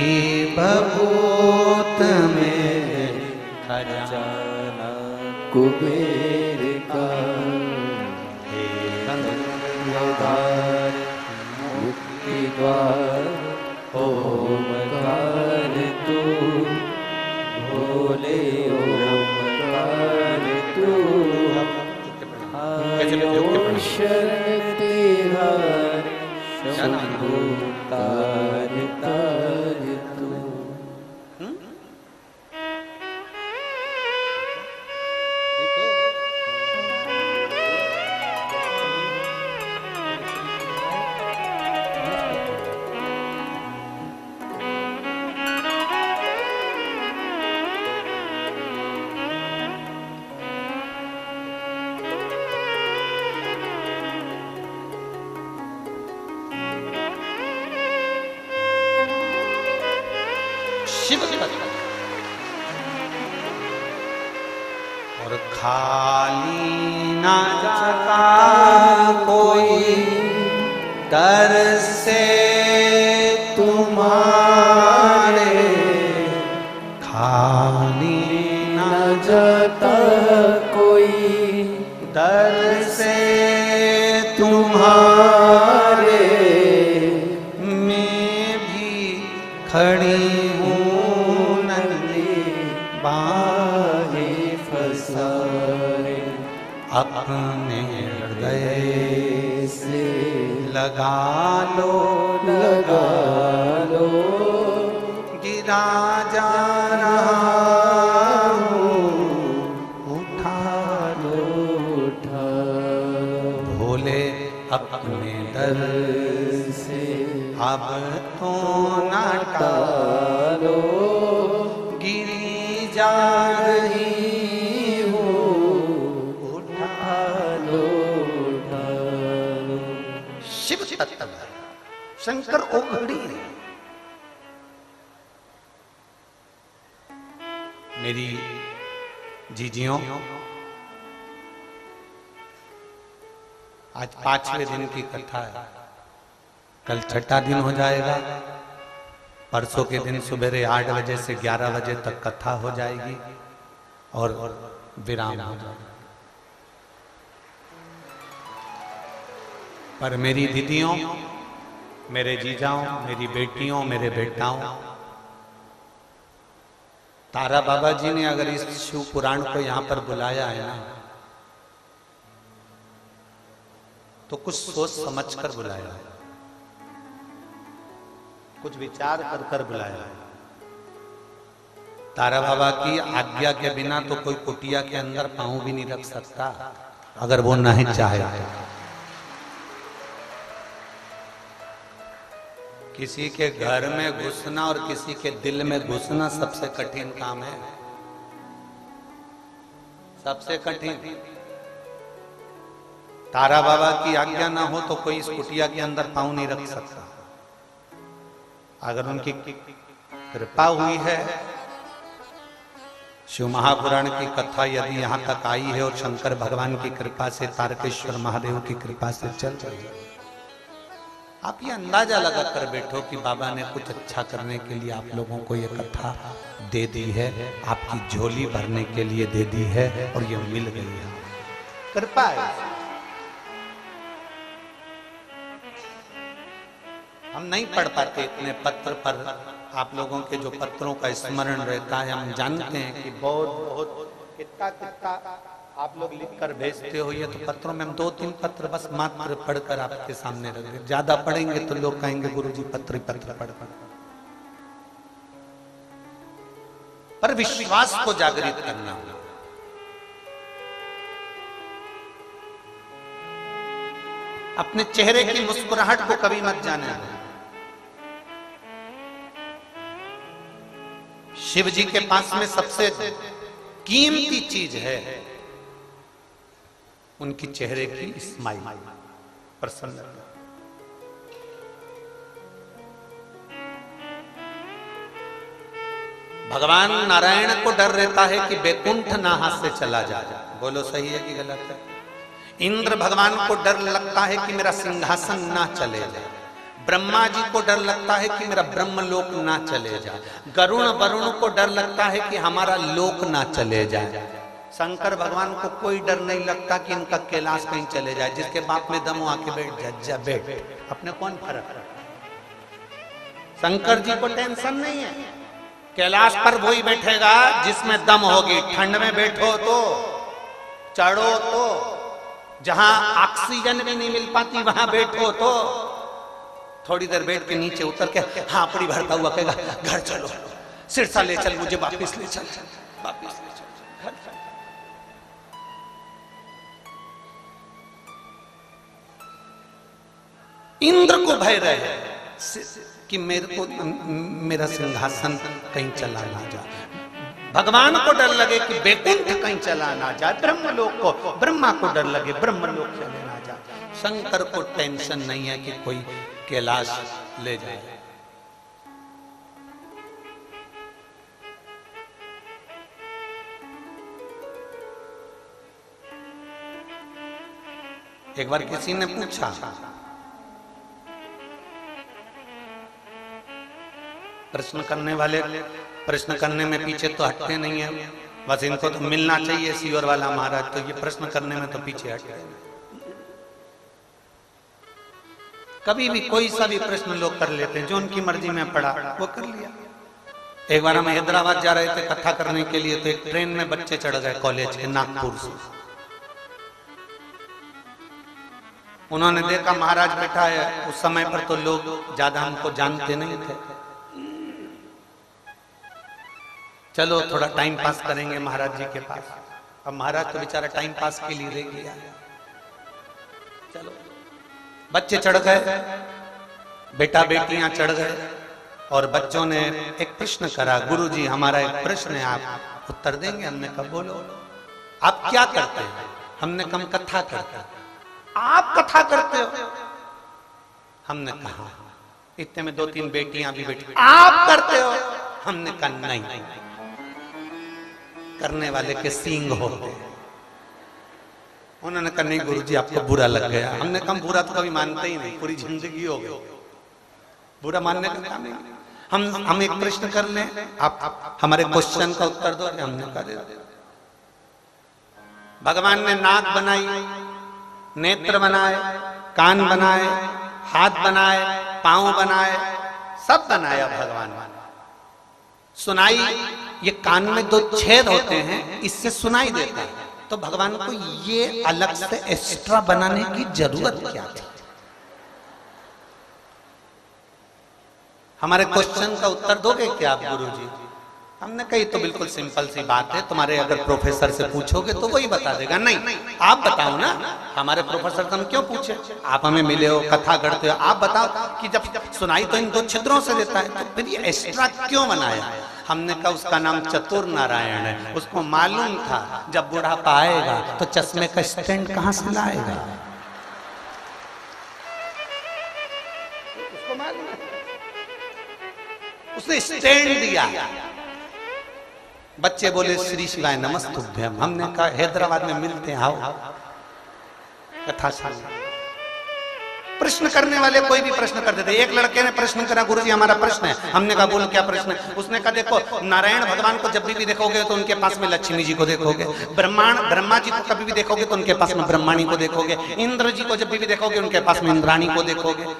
बबूत में खजाना कुबेर का। द्वार मुक्ति द्वार ओमकार तू, भोले ओमकार तू, आयो शक्ति हार शंभु तार तार तू। शिव तत्व। और खाली ना जाता कोई दर से तुम्हारे, खाली ना जाता कोई दर से तुम्हारे, मैं भी खड़ी हूँ नंदी बाहे फसारे, अपने हृदय से लगा लो लगा लो, गिरा जा रहा हूँ, उठा लो उठा लो, भोले अपने दर से अब तो ना टालो, गिरी जा रही हूँ, उठा लो उठा लो। शिव तत्व शंकर ओघड़ी है। मेरी जीजियों, आज 5वें दिन की कथा है, कल छठा दिन हो जाएगा। परसों के दिन सुबह 8 बजे से 11 बजे तक कथा हो जाएगी और विराम हो जाएगा। पर मेरी दीदियों, मेरे जीजाओं, मेरी बेटियों, मेरे बेटाओं, तारा बाबा जी ने अगर इस शिव पुराण को यहां पर बुलाया है ना, तो कुछ सोच समझ कर बुलाया है, कुछ विचार कर कर बुलाया है। तारा बाबा की आज्ञा के बिना तो कोई कुटिया के अंदर पांव भी नहीं रख सकता, अगर वो नहीं चाहे। किसी के घर में घुसना और किसी के दिल में घुसना सबसे कठिन काम है, सबसे कठिन। तारा बाबा की आज्ञा ना हो तो कोई इस कुटिया के अंदर पांव नहीं रख सकता। अगर उनकी कृपा हुई है, शिव महापुराण की कथा यदि यहां तक आई है और शंकर भगवान की कृपा से, तारकेश्वर महादेव की कृपा से चल रही है, आप ये अंदाजा लगा कर बैठो कि बाबा ने कुछ अच्छा करने के लिए आप लोगों को ये कथा दे दी है, आपकी झोली भरने के लिए दे दी है और ये मिल गई है, कृपा है। हम नहीं पढ़ पाते इतने पत्र, पर आप लोगों के जो पत्रों का स्मरण रहता है, हम जानते हैं कि बहुत बहुत कितना कितना आप लोग लिख कर भेजते हो। ये तो पत्रों में हम 2-3 पत्र बस मात्र पढ़कर आपके सामने रख दे। ज्यादा पढ़ेंगे तो लोग कहेंगे गुरुजी पत्र पढ़। पर विश्वास को जागृत करना होगा। अपने चेहरे की मुस्कुराहट को कभी मत जाने दो। शिव जी के पास में सबसे कीमती चीज है उनकी चेहरे की स्माइल, प्रसन्नता। भगवान नारायण को डर रहता है कि बैकुंठ ना हाथ से चला जाए। बोलो सही है कि गलत है? इंद्र भगवान को डर लगता है कि मेरा सिंहासन ना चले जाए। ब्रह्मा जी को डर लगता है कि मेरा ब्रह्मलोक ना चले जाए। वरुण को डर लगता है कि हमारा लोक ना चले जाए। शंकर भगवान को कोई डर नहीं लगता कि इनका कैलाश कहीं चले जाए। जिसके बाप में दम हो आके बैठ जा बैठ, अपने कौन फर्क है? शंकर जी को टेंशन नहीं है। कैलाश पर वही बैठेगा जिसमें दम होगी। ठंड में बैठो तो, चढ़ो तो, जहां ऑक्सीजन भी नहीं मिल पाती वहां बैठो तो, थोड़ी देर बैठ के नीचे उतर के हापड़ी भरता हुआ कहेगा घर चलो, सिरसा ले चल, मुझे वापिस ले चल, वापिस ले चल, घर चल। इंद्र को भय रहे कि मेरे को मेरा सिंहासन कहीं चला ना जाए। भगवान को डर लगे कि बैकुंठ कहीं चला ना जाए। ब्रह्मलोक को, ब्रह्मा को डर लगे ब्रह्मलोक चले ना जाए। शंकर को टेंशन नहीं है कि कोई कैलाश ले जाए। एक बार किसी ने पूछा, प्रश्न करने वाले प्रश्न करने में पीछे तो हटते नहीं है, बस इनको तो मिलना चाहिए सीओर वाला महाराज, तो ये प्रश्न करने में तो पीछे हटते हैं। कभी भी कोई सा भी प्रश्न लोग कर लेते हैं, जो उनकी मर्जी में पड़ा वो कर लिया। एक बार हम हैदराबाद जा रहे थे कथा करने के लिए, तो एक ट्रेन में बच्चे चढ़ गए कॉलेज के नागपुर से। उन्होंने देखा महाराज बैठा है, उस समय पर तो लोग ज्यादा हमको जानते नहीं थे, चलो थोड़ा टाइम पास करेंगे महाराज जी के पास। अब महाराज तो बेचारा टाइम पास के लिए रह गया। चलो बच्चे चढ़ गए, बेटा बेटियां चढ़ गए, और बच्चों ने एक प्रश्न करा, गुरुजी हमारा एक प्रश्न है, आप उत्तर देंगे? हमने कहा बोलो। आप क्या करते हैं? हमने कहा कथा करते हैं। आप कथा करते हो? हमने कहा। इतने में 2-3 बेटियां भी बैठी, आप करते हो? हमने कहा नहीं, करने वाले के सींग होते हैं। उन्होंने कहा नहीं गुरुजी आपको बुरा लग गया। हमने कहा बुरा तो कभी मानते ही नहीं, पूरी जिंदगी हो गई, बुरा मानने का काम नहीं। हम एक प्रश्न कर लें, आप हमारे क्वेश्चन का उत्तर दो। हमने कहा दे दो। भगवान ने नाक बनाई, नेत्र बनाए, कान बनाए, हाथ बनाए, पांव बनाए, सब बनाया भगवान ने। सुनाई, ये कान में 2 छेद होते हैं, इससे सुनाई देता है। तो भगवान को ये अलग से एक्स्ट्रा बनाने की जरूरत क्या थी? हमारे क्वेश्चन का उत्तर दोगे क्या आप गुरुजी? हमने कही तो बिल्कुल सिंपल सी बात है, तुम्हारे अगर प्रोफेसर से पूछोगे तो वही बता देगा। नहीं, आप बताओ ना, हमारे प्रोफेसर से हम क्यों पूछे? आप हमें मिले हो, कथा करते हो, आप बताओ कि जब सुनाई तो इन 2 छिद्रों से देता है, तो फिर ये एक्स्ट्रा क्यों बनाया? हमने कहा उसका नाम चतुर नारायण है। उसको मालूम था जब बुढ़ापा आएगा तो चश्मे का स्टैंड कहां से लाएगा। उसको मालूम है, उसने स्टैंड दिया। बच्चे बोले श्री शिवाय नमस्तुभ्यम। हमने कहा हैदराबाद में मिलते हैं, आओ कथा सुनो। प्रश्न करने वाले कोई भी प्रश्न कर देते। एक लड़के ने प्रश्न करा, गुरुजी हमारा प्रश्न है। हमने कहा बोलो क्या प्रश्न है? उसने कहा देखो, नारायण भगवान को जब भी देखोगे तो उनके पास में लक्ष्मी जी को देखोगे, ब्रह्मा जी को कभी भी देखोगे तो उनके पास में ब्रह्माणी को देखोगे, इंद्र जी को जब भी देखोगे उनके पास में इंद्राणी को देखोगे,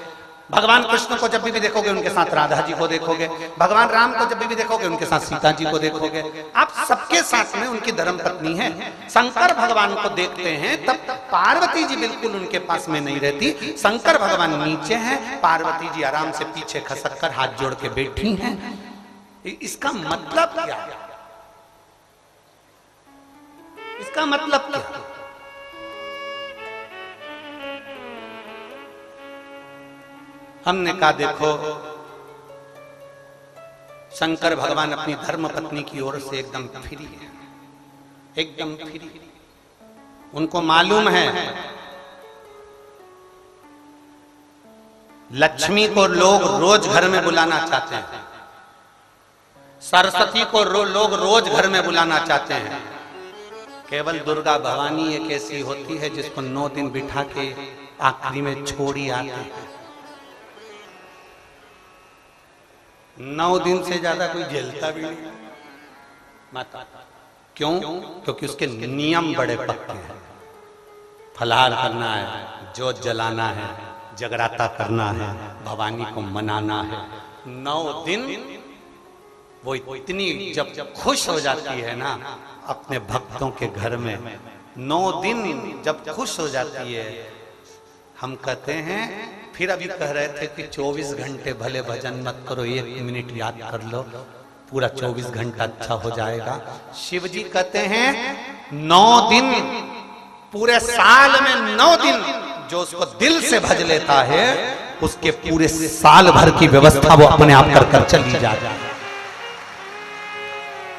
भगवान कृष्ण को जब भी देखोगे उनके साथ राधा जी को देखोगे, भगवान राम को जब भी देखोगे उनके साथ सीता जी को देखोगे। आप सबके साथ में उनकी धर्मपत्नी है। शंकर भगवान को देखते हैं तब पार्वती जी बिल्कुल उनके पास में नहीं रहती। शंकर भगवान नीचे हैं, पार्वती जी आराम से पीछे खसक कर हाथ जोड़ के बैठी हैं। इसका मतलब क्या? इसका मतलब क्या? हमने कहा देखो, शंकर भगवान अपनी धर्म पत्नी की ओर से एकदम फ्री है, एकदम फ्री। उनको मालूम है लक्ष्मी को लोग रोज घर में बुलाना चाहते हैं, सरस्वती को लोग रोज घर में बुलाना चाहते हैं। केवल दुर्गा भवानी एक ऐसी होती है जिसको 9 दिन बिठा के आखिरी में छोड़ी आते हैं। 9 दिन से ज्यादा कोई झेलता भी नहीं माता। क्यों? क्योंकि उसके नियम बड़े पक्के हैं। फलाहार करना है, जोत जलाना है, जगराता करना है, भवानी को मनाना है। 9 दिन वो इतनी जब खुश हो जाती है ना अपने भक्तों के घर में, 9 दिन जब खुश हो जाती है, हम कहते हैं, फिर अभी कह रहे थे कि 24 घंटे भले भजन मत करो, 1 मिनट याद कर लो, पूरा 24 घंटा अच्छा हो जाएगा। शिव जी कहते हैं 9 दिन, पूरे साल में 9 दिन जो उसको दिल से भज लेता है, उसके पूरे साल भर की व्यवस्था वो अपने आप कर चली जाती है।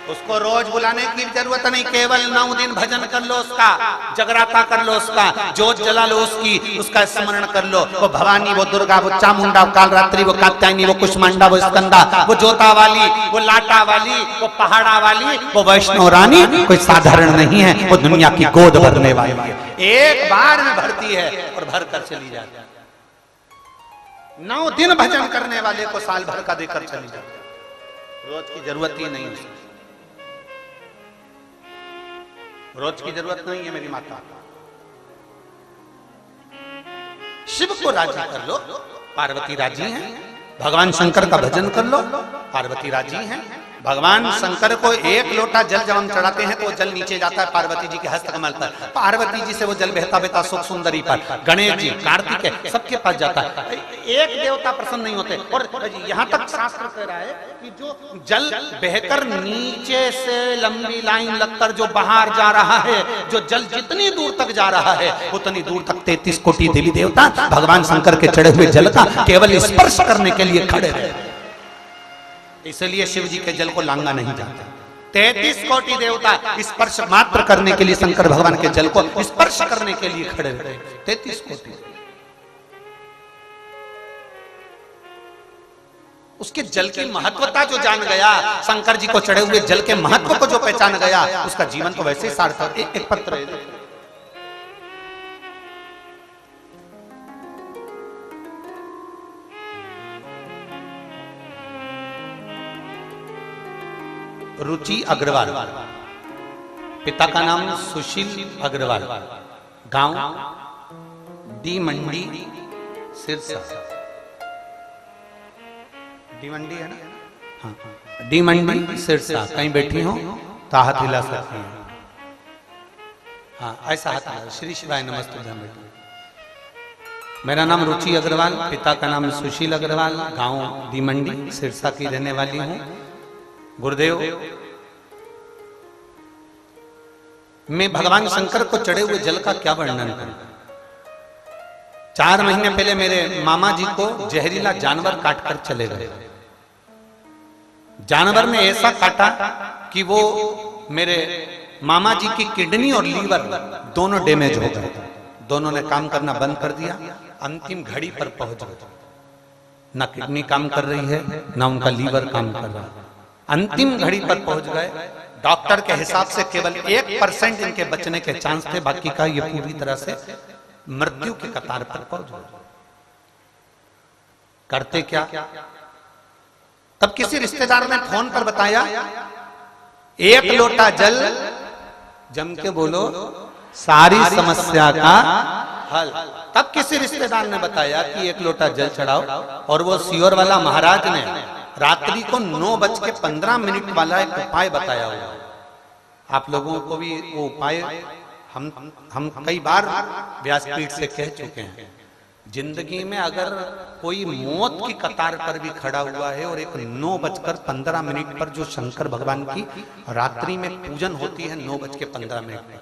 उसको रोज बुलाने की जरूरत नहीं, केवल 9 दिन भजन कर लो उसका, जगराता कर लो उसका, जोत जला लो उसकी, उसका स्मरण कर लो। वो भवानी, वो दुर्गा, वो चामुंडा, वो कालरात्रि, वो कात्यायनी, वो कुष्मांडा, वो स्कंदा, वो जोता वाली, वो लाटा वाली, वो पहाड़ा वाली, वो वैष्णो रानी कोई साधारण नहीं है, वो दुनिया की गोद भरने वाली है। एक बार में भरती है और भर कर चली जाती है। 9 दिन भजन करने वाले को साल भर का देकर चली जाती है। रोज की जरूरत ही नहीं है, रोज की जरूरत नहीं है मेरी माता। शिव को राजी कर लो, पार्वती राजी हैं। भगवान शंकर का भजन कर लो, पार्वती राजी हैं। भगवान शंकर को 1 लोटा जल जब हम चढ़ाते हैं तो जल नीचे जाता है पार्वती जी के हस्तकमल पर, पार्वती जी से वो जल बहता बहता सुख सुंदरी पर, गणेश जी, कार्तिक, सबके पास जाता है। एक देवता प्रसन्न नहीं होते। और यहाँ तक शास्त्र कह रहा है कि जो जल बहकर नीचे से लंबी लाइन लगकर जो बाहर जा रहा है, जो जल जितनी दूर तक जा रहा है उतनी दूर तक 33 कोटि देवी देवता भगवान शंकर के चढ़े हुए जल का केवल स्पर्श करने के लिए खड़े रहे। इसलिए शिव जी के जल को लांगा नहीं जाता। 33 कोटि देवता स्पर्श मात्र करने के लिए शंकर भगवान के जल को स्पर्श करने के लिए खड़े रहे। 33 कोटि। उसके जल की महत्वता जो जान गया, शंकर जी को चढ़े हुए जल के महत्व को जो पहचान गया, उसका जीवन तो वैसे ही सार्थक। एक पत्र रुचि अग्रवाल, पिता का नाम सुशील अग्रवाल, गांव डी मंडी सिरसा। डी मंडी है ना? हाँ, डी मंडी सिरसा। कहीं बैठी हो तो हाथ हिला सकती हैं। हाँ, ऐसा हाथ हिला। श्री शिवाय नमस्ते। बेटी, मेरा नाम रुचि अग्रवाल, पिता का नाम सुशील अग्रवाल, गांव डी मंडी सिरसा की रहने वाली हूँ। गुरुदेव, मैं भगवान शंकर को चढ़े हुए जल का क्या वर्णन करूं। 4 महीने पहले मेरे मामा जी को जहरीला जानवर काटकर चले गए। जानवर ने ऐसा काटा कि वो मेरे मामा जी की किडनी और लीवर दोनों डैमेज हो गए। दोनों ने काम करना बंद कर दिया। अंतिम घड़ी पर पहुंच गए। ना किडनी काम कर रही है, ना उनका लीवर काम कर रहा है। अंतिम घड़ी पर पहुंच गए। डॉक्टर के हिसाब से केवल 1% इनके बचने के चांस थे, बाकी का ये पूरी तरह से मृत्यु के कतार पर पहुंच गए। करते क्या? तब किसी रिश्तेदार ने फोन पर बताया, 1 लोटा जल, जम के बोलो, सारी समस्या का हल। तब किसी रिश्तेदार ने बताया कि 1 लोटा जल चढ़ाओ, और वो सियोर वाला महाराज ने रात्रि को 9:15 वाला एक उपाय बताया हुआ। आप लोगों को भी वो उपाय हम कई बार व्यासपीठ से कह चुके हैं। जिंदगी में अगर कोई मौत की कतार पर भी खड़ा हुआ है और एक 9:15 पर जो शंकर भगवान की रात्रि में पूजन होती है 9:15 पर,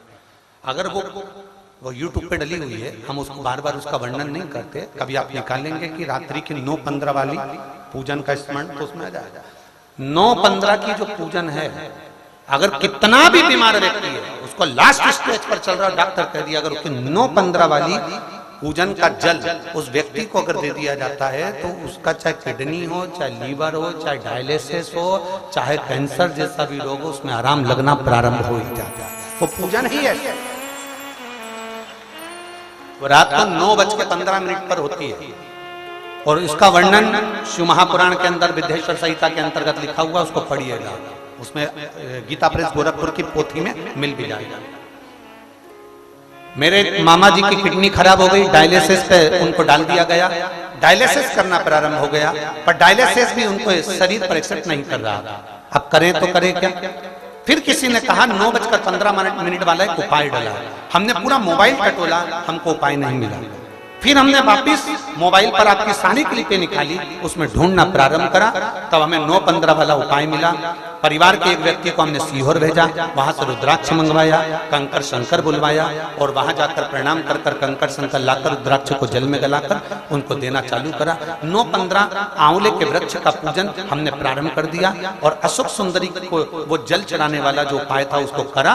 अगर वो YouTube पे डली हुई है, हम उसको बार बार उसका वर्णन नहीं करते। कभी आप निकालेंगे कि रात्रि की 9:15 वाली पूजन का स्मरण, तो उसमें आ जाएगा। 9:15 की जो पूजन है, अगर कितना भी बीमार व्यक्ति है, उसको लास्ट स्टेज पर चल रहा है, डॉक्टर कह दिया, अगर उसकी 9:15 वाली पूजन का जल उस व्यक्ति को अगर दे दिया जाता है, तो उसका चाहे किडनी हो, चाहे लीवर हो, चाहे डायलिसिस हो, चाहे कैंसर जैसा भी रोग हो, उसमें आराम लगना प्रारंभ हो ही जाता है। वो पूजन ही है। वो रात को 9:15 पर होती है। और इसका वर्णन शिव महापुराण के अंदर विद्येश्वर संहिता के अंतर्गत लिखा हुआ, उसको पढ़िएगा। उसमें गीता प्रेस गोरखपुर की पोथी में मिल भी जाएगा। मेरे मामा जी की किडनी खराब हो गई, डायलिसिस पे उनको डाल दिया गया। डायलिसिस करना प्रारंभ हो गया, पर डायलिसिस भी उनको शरीर पर एक्सेप्ट नहीं कर रहा था। अब करें तो करें क्या? फिर किसी ने कहा 9:15 वाला एक उपाय डाला। हमने पूरा मोबाइल टटोला, हमको उपाय नहीं मिला। फिर हमने वापिस मोबाइल पर आपकी सारी क्लिपें निकाली, उसमें ढूंढना प्रारंभ करा, तब हमें 9:15 वाला उपाय मिला। परिवार के एक व्यक्ति को हमने सीहोर भेजा, वहां से रुद्राक्ष मंगवाया, कंकर शंकर बुलवाया और वहां जाकर प्रणाम कर कर कंकर शंकर लाकर रुद्राक्ष को जल में गलाकर उनको देना चालू करा। 9-15 आंवले के वृक्ष का पूजन हमने प्रारंभ कर दिया और अशोक सुंदरी को वो जल चढ़ाने वाला जो उपाय था उसको करा।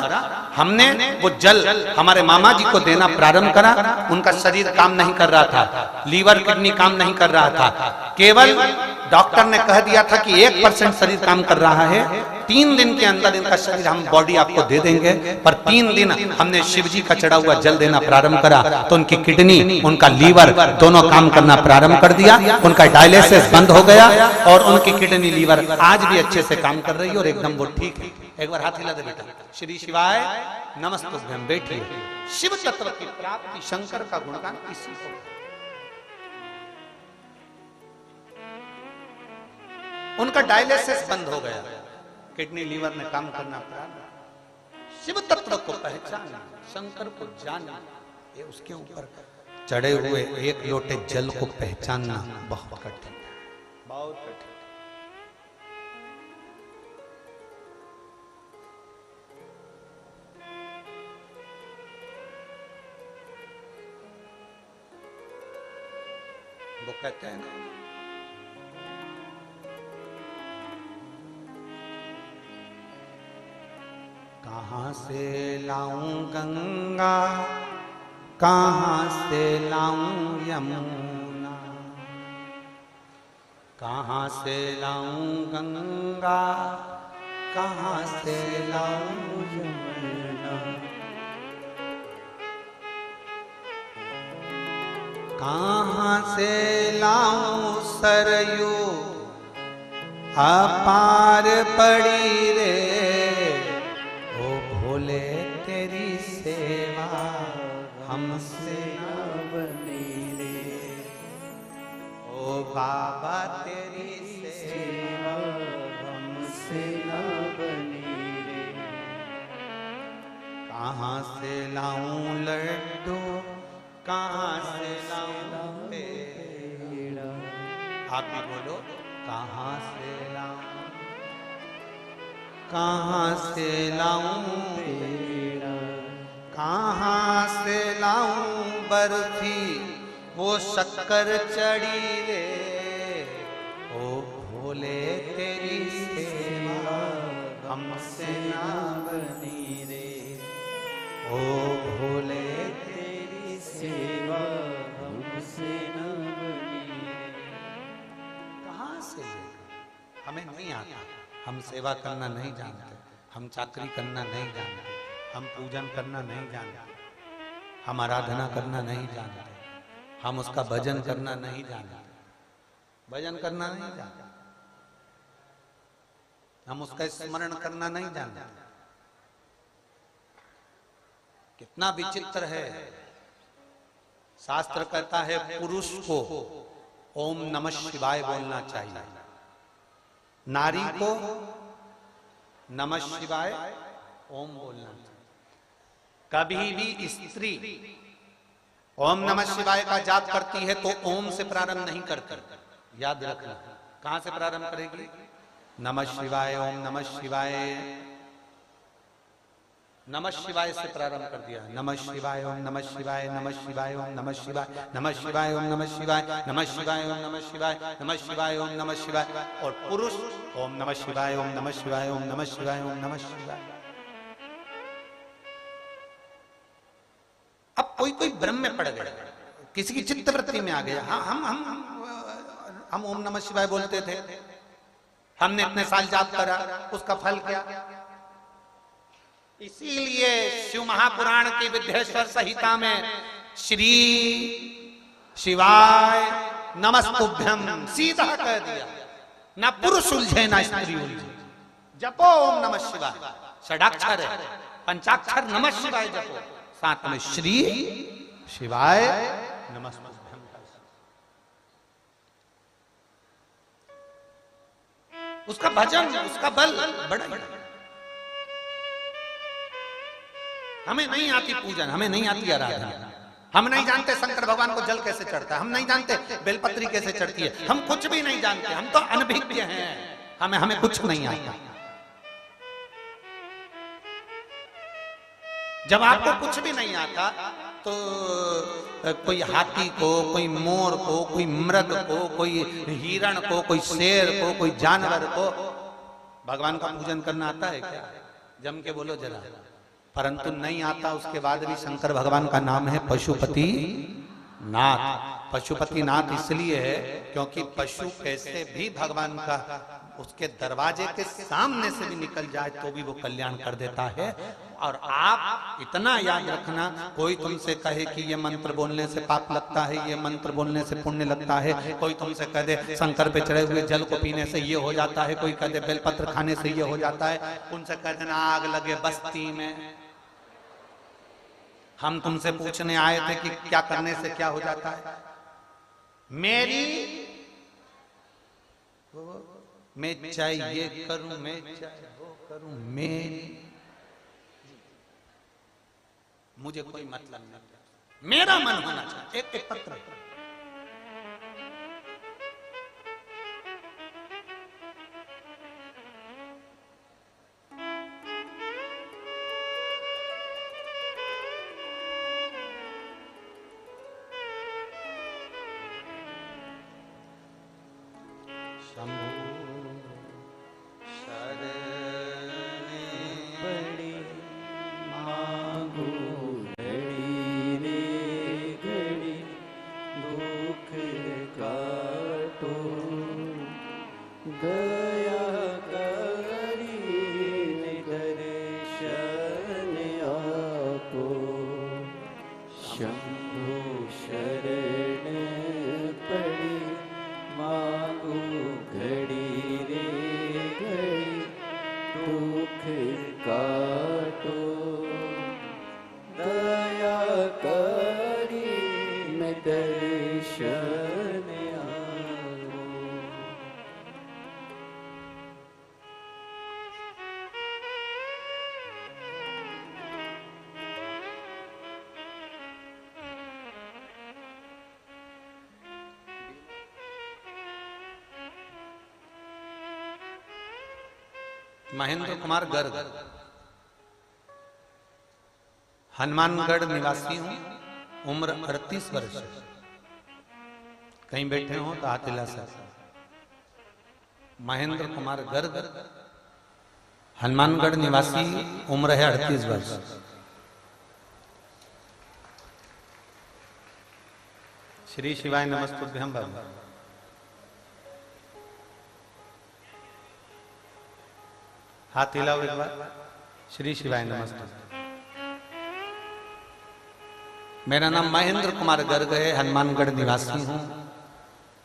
हमने वो जल हमारे मामा जी को देना प्रारंभ करा। उनका शरीर काम नहीं कर रहा था, लीवर किडनी काम नहीं कर रहा था, केवल डॉक्टर ने कह दिया था कि 1% शरीर काम कर रहा है। 3 दिन के अंदर इनका शरीर हम बॉडी आपको दे देंगे। पर 3 दिन हमने शिव जी का चढ़ा हुआ जल देना प्रारंभ करा तो उनकी किडनी, उनका लीवर दोनों काम करना प्रारंभ कर दिया। उनका डायलिसिस बंद हो गया और उनकी किडनी लीवर आज भी अच्छे से काम कर रही है और एकदम वो ठीक है। एक बार हाथ हिला दे बेटा। श्री शिवाय नमस्तुभ्यम। बैठिए। शिव तत्व की प्राप्ति, शंकर का गुणगान इसी को। उनका डायलिसिस बंद हो गया, किडनी लीवर ने काम करना प्रारंभ। शिव तत्व को पहचानना, शंकर को जानना, ये उसके ऊपर चढ़े हुए एक लोटे जल को पहचानना बहुत कठिन है, बहुत कठिन। वो कहते हैं ना, कहां से लाऊं गंगा, कहां से लाऊं यमुना, कहां से लाऊं गंगा, कहां से लाऊं यमुना, कहां से लाऊं सरयू अपार पड़ी रे, ओ भोले तेरी सेवा हमसे न बनी रे, ओ बाबा तेरी सेवा हमसे न बनी रे, कहां से लाऊं लड्डू, कहां से लाऊं पेड़ा, आप भी बोलो, कहां से लाऊं, कहां से लाऊं पेड़ा, कहां से लाऊं बर्फी, वो शक्कर चढ़ी रे, ओ भोले तेरी सेवा हमसे ना बनी रे, ओ भोले सेवा हमसे न बनी। कहां से लेगा? हमें नहीं आता, हम सेवा करना नहीं जानते, हम चाकरी करना नहीं जानते, हम पूजन करना नहीं जानते, हम आराधना करना नहीं जानते, हम उसका भजन करना नहीं जानते, भजन करना नहीं जानते, हम उसका स्मरण करना नहीं जानते। कितना विचित्र है। शास्त्र कहता है पुरुष को ओम नमः शिवाय बोलना चाहिए, नारी को नमः शिवाय ओम बोलना चाहिए। कभी भी स्त्री ओम नमः शिवाय का जाप करती है तो ओम से प्रारंभ नहीं करती, याद रखना। कहां से प्रारंभ करेगी? नमः शिवाय, ओम नमः शिवाय, नमः शिवाय से प्रारंभ कर दिया। नमः शिवाय, ओम नमः शिवाय, नमः शिवाय, ओम नमः शिवाय, नमः शिवाय, ओम नमः शिवाय, नमः शिवाय, ओम नमः शिवाय, नमः शिवाय, ओम नमः शिवाय। और पुरुष ओम नमः शिवाय, ओम नमः शिवाय, ओम नमः शिवाय, ओम नमः शिवाय। अब कोई कोई भ्रम में पड़ गया, किसी की चित्तवृत्ति में आ गया। हाँ, हम ओम नमः शिवाय बोलते थे, हमने इतने साल जाप करा, उसका फल क्या? इसीलिए शिव महापुराण की विद्येश्वर संहिता में श्री शिवाय नमस्तुभ्यम सीधा कह दिया। ना पुरुष उलझे ना स्त्री उलझे, जपो ओम नमः शिवाय। षडाक्षर है, पंचाक्षर नमः शिवाय जपो, साथ में श्री शिवाय नमस्तुभ्यम। उसका भजन, उसका बल बड़ा। हमें नहीं आती पूजन, हमें नहीं आती आराधना, हम नहीं जानते शंकर भगवान को जल कैसे चढ़ता है, हम नहीं जानते बेलपत्री कैसे चढ़ती है, हम कुछ भी नहीं जानते, हम तो अनभिज्ञ हैं, हमें कुछ नहीं आता। जब आपको कुछ भी नहीं आता तो कोई हाथी को, कोई मोर को, कोई मृग को, कोई हिरण को, कोई शेर को, कोई जानवर को भगवान का पूजन करना आता है क्या? जम के बोलो जरा। परंतु नहीं आता, उसके बाद भी शंकर भगवान का नाम है पशुपति नाथ। पशुपति नाथ इसलिए है क्योंकि पशु कैसे भी भगवान का उसके दरवाजे के सामने से भी निकल जाए तो भी वो कल्याण कर देता है। और आप इतना याद रखना, कोई तुमसे कहे कि ये मंत्र बोलने से पाप लगता है, ये मंत्र बोलने से पुण्य लगता है, कोई तुमसे कह दे शंकर पे चढ़े हुए जल को पीने से ये हो जाता है, कोई कह दे बेलपत्र खाने से ये हो जाता है, उनसे कह देना आग लगे बस्ती में। हम तुमसे पूछने आए थे कि क्या करने से क्या हो जाता है। मैं चाहे ये करूं, मैं चाहे वो करूं, मुझे कोई मतलब नहीं, मेरा मन होना चाहिए। एक पत्र महेंद्र कुमार गर्ग, हनुमानगढ़ निवासी हूं, उम्र 38 वर्ष। कहीं बैठे हो तो हाथ हिला सकते। महेंद्र कुमार गर्ग, हनुमानगढ़ निवासी, उम्र है 38 वर्ष। श्री शिवाय नमस्तुभ्यं बाबा। हाथ हिलाओ एक बार। श्री शिवाय नमस्ते। मेरा नाम महेंद्र कुमार गर्ग है, हनुमानगढ़ निवासी हूं,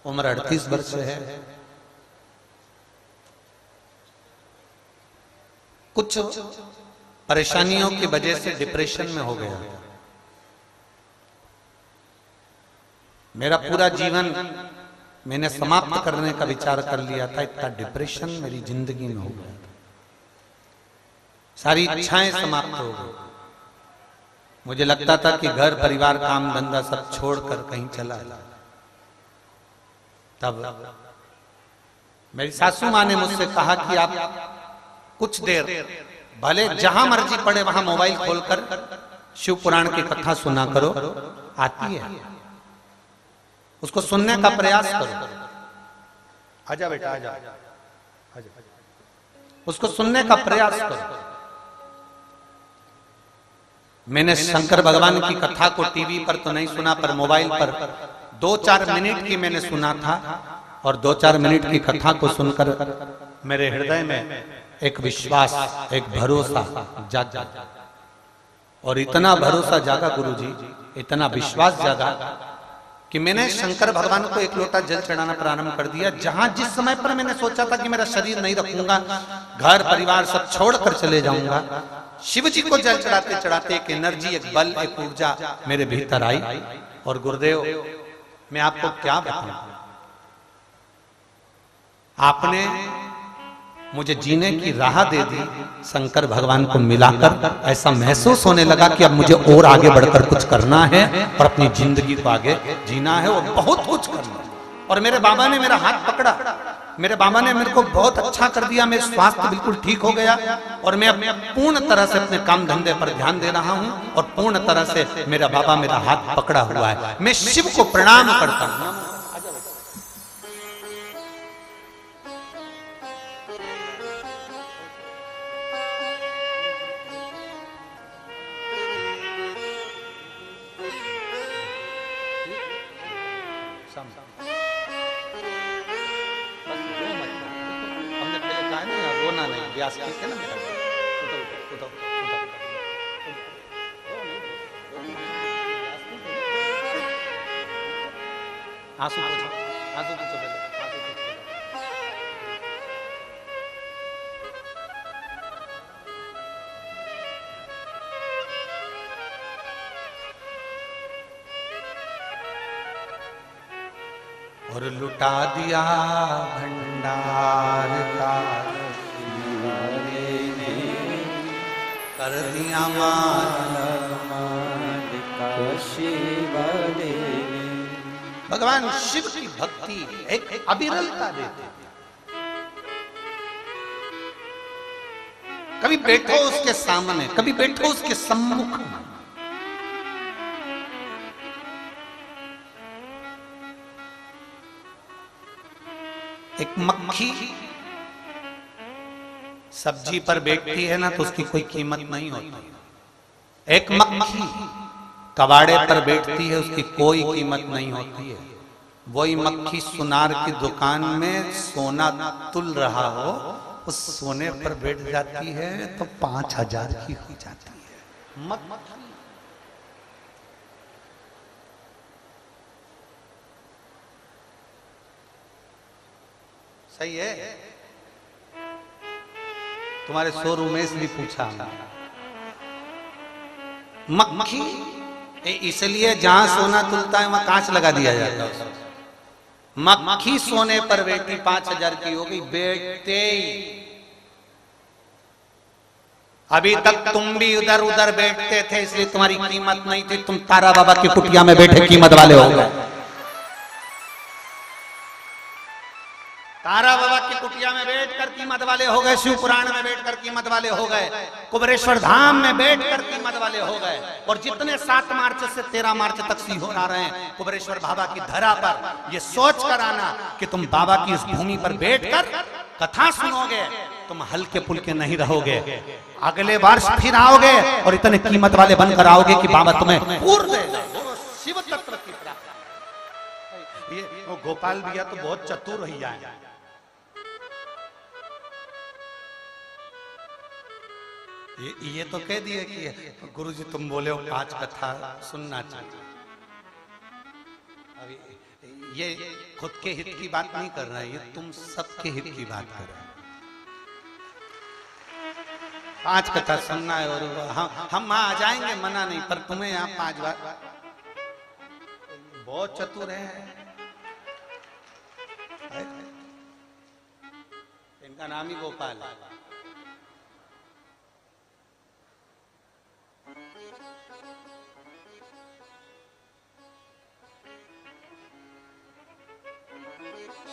उम्र 38 वर्ष है। कुछ परेशानियों की वजह से डिप्रेशन में हो गया। मेरा पूरा जीवन मैंने समाप्त करने का विचार कर लिया था, इतना डिप्रेशन मेरी जिंदगी में हो गया। सारी इच्छाएं समाप्त हो गई। मुझे लगता था कि घर परिवार काम धंधा सब छोड़कर कहीं चला। तब मेरी सासू माँ ने मुझसे कहा कि आप कुछ देर भले जहां मर्जी पड़े वहां मोबाइल खोलकर शिव पुराण की कथा सुना करो, आती है, उसको सुनने का प्रयास करो। आजा बेटा आजा, उसको सुनने का प्रयास करो। मैंने शंकर भगवान की कथा को टीवी पर तो नहीं सुना, पर मोबाइल पर 2-4 मिनट की मैंने सुना था। और 2-4 मिनट की कथा को सुनकर मेरे हृदय में एक विश्वास, एक भरोसा जागा। और इतना भरोसा जागा गुरुजी, इतना विश्वास जागा कि मैंने शंकर भगवान को एक लोटा जल चढ़ाना प्रारंभ कर दिया। जहां जिस समय पर मैंने सोचा था कि मेरा शरीर नहीं रखूंगा, घर परिवार सब छोड़कर चले जाऊंगा, शिव जी को जल चढ़ाते चढ़ाते एक एनर्जी, एक बल, एक ऊर्जा मेरे भीतर आई। और गुरुदेव, मैं आपको क्या बताऊं, आपने मुझे जीने की राह दे दी। शंकर भगवान को मिलाकर ऐसा महसूस होने लगा कि अब मुझे और आगे बढ़कर कुछ करना है और अपनी जिंदगी को आगे जीना है और बहुत कुछ करना है। और मेरे बाबा ने मेरा हाथ पकड़ा मेरे बाबा ने मेरे को बहुत अच्छा कर दिया, मेरा स्वास्थ्य बिल्कुल ठीक हो गया और मैं पूर्ण तरह से अपने काम धंधे पर ध्यान दे रहा हूं और पूर्ण तरह से मेरा बाबा मेरा हाथ पकड़ा हुआ है। मैं शिव को प्रणाम करता हूं। हमने पहले कहा है ना, रोना नहीं, व्यास ठीक है ना बेटा, उठो उठो उठो, आंसू पोछो, आंसू पोछो पहले, आंसू पोछो। और लुटा दिया भंडार का कर दिया भगवान शिव की भक्ति एक अविरलता देते। कभी बैठो उसके सामने, कभी बैठो उसके सम्मुख में, एक मक्खी सब्जी पर बैठती है ना तो उसकी कोई कीमत नहीं होती। एक मक्खी कबाड़े पर बैठती है, उसकी कोई कीमत नहीं होती है। वही मक्खी सुनार की दुकान में सोना तुल रहा हो, उस सोने पर बैठ जाती है तो 5,000 की हो जाती है। मक्खी सही है। तुम्हारे शोरूम में इसलिए पूछा, मक्खी इसलिए जहां सोना तुलता है वहां कांच लगा दिया जाता है। मक्खी सोने पर बैठी 5,000 की हो गई बैठते ही। अभी तक तुम भी उधर उधर बैठते थे इसलिए तुम्हारी कीमत नहीं थी, तुम तारा बाबा की कुटिया में बैठे कीमत वाले हो गए। तारा बाबा की कुटिया में बैठकर कीमत वाले हो गए, शिव पुराण में बैठकर कीमत वाले हो गए, कुबरेश्वर धाम में बैठकर कीमत वाले हो गए। और जितने 7 मार्च से 13 मार्च तक सीहोर आ रहे हैं कुबरेश्वर बाबा की धरा पर, ये सोच कर आना कि तुम बाबा की इस भूमि पर बैठकर कथा सुनोगे, तुम हल्के पुल्के नहीं रहोगे। अगले वर्ष फिर आओगे और इतने कीमत वाले बनकर आओगे कि बाबा तुम्हें पूर्ण देगा। शिव तत्व की प्राप्ति। ये गोपाल भैया तो बहुत चतुर भैया है। ये तो कह दिए कि गुरुजी तुम बोले हो 5 कथा सुनना चाहिए। अभी ये खुद के हित की बात नहीं कर रहा है, ये तुम सबके हित की बात कर रहे हैं। 5 कथा सुनना है और हम आ जाएंगे, मना नहीं, पर तुम्हें यहाँ 5 बार। बहुत चतुर है। इनका नाम ही गोपाल है।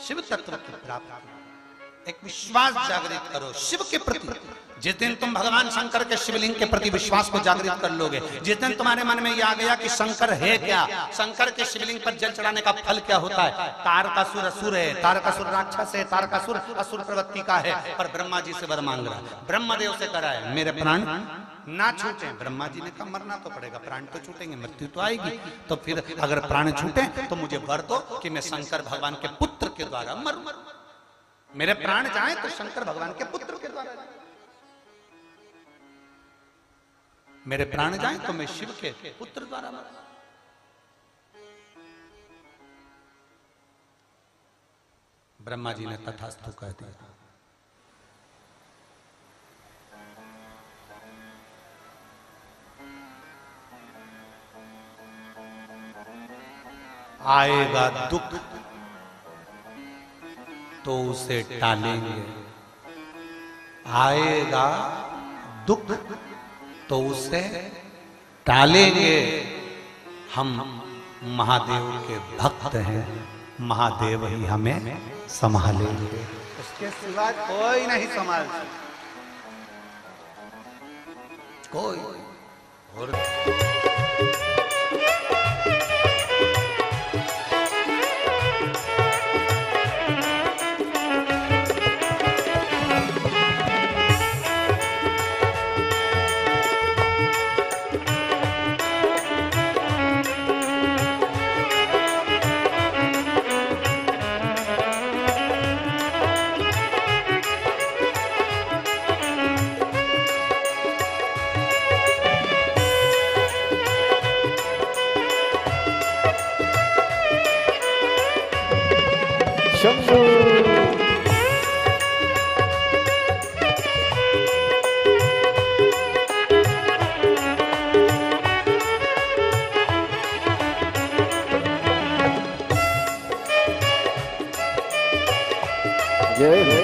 शिव तत्व की प्राप्ति, एक विश्वास जागृत करो शिव के प्रति। जिस दिन तुम भगवान शंकर के शिवलिंग के प्रति विश्वास को जागृत कर लोगे, जिस दिन तुम्हारे मन में यह आ गया कि शंकर है क्या, शंकर के शिवलिंग पर जल चढ़ाने का फल क्या होता है। तारकासुर असुर है, तारकासुर राक्षस है, तारकासुर असुर प्रवृत्ति का है, पर ब्रह्मा जी से वर मांग रहा है। ब्रह्मदेव से करा है मेरे प्राण ना छूटे। ब्रह्मा जी ने कहा मरना तो पड़ेगा, प्राण तो छूटेंगे, मृत्यु तो आएगी, तो फिर अगर प्राण छूटे तो मुझे वर दो कि मैं शंकर भगवान के पुत्र के द्वारा मरूं। मेरे प्राण जाए तो शंकर भगवान के पुत्र के द्वारा, मेरे प्राण जाए तो मैं शिव के पुत्र द्वारा मरूं। ब्रह्मा जी ने तथास्तु कह दिया। आएगा दुख तो उसे टालेंगे, आएगा दुख तो उसे टालेंगे। हम महादेव के भक्त हैं, महादेव ही हमें संभालेंगे, उसके सिवा कोई नहीं संभाल सकता, कोई। और शंभू जय हो।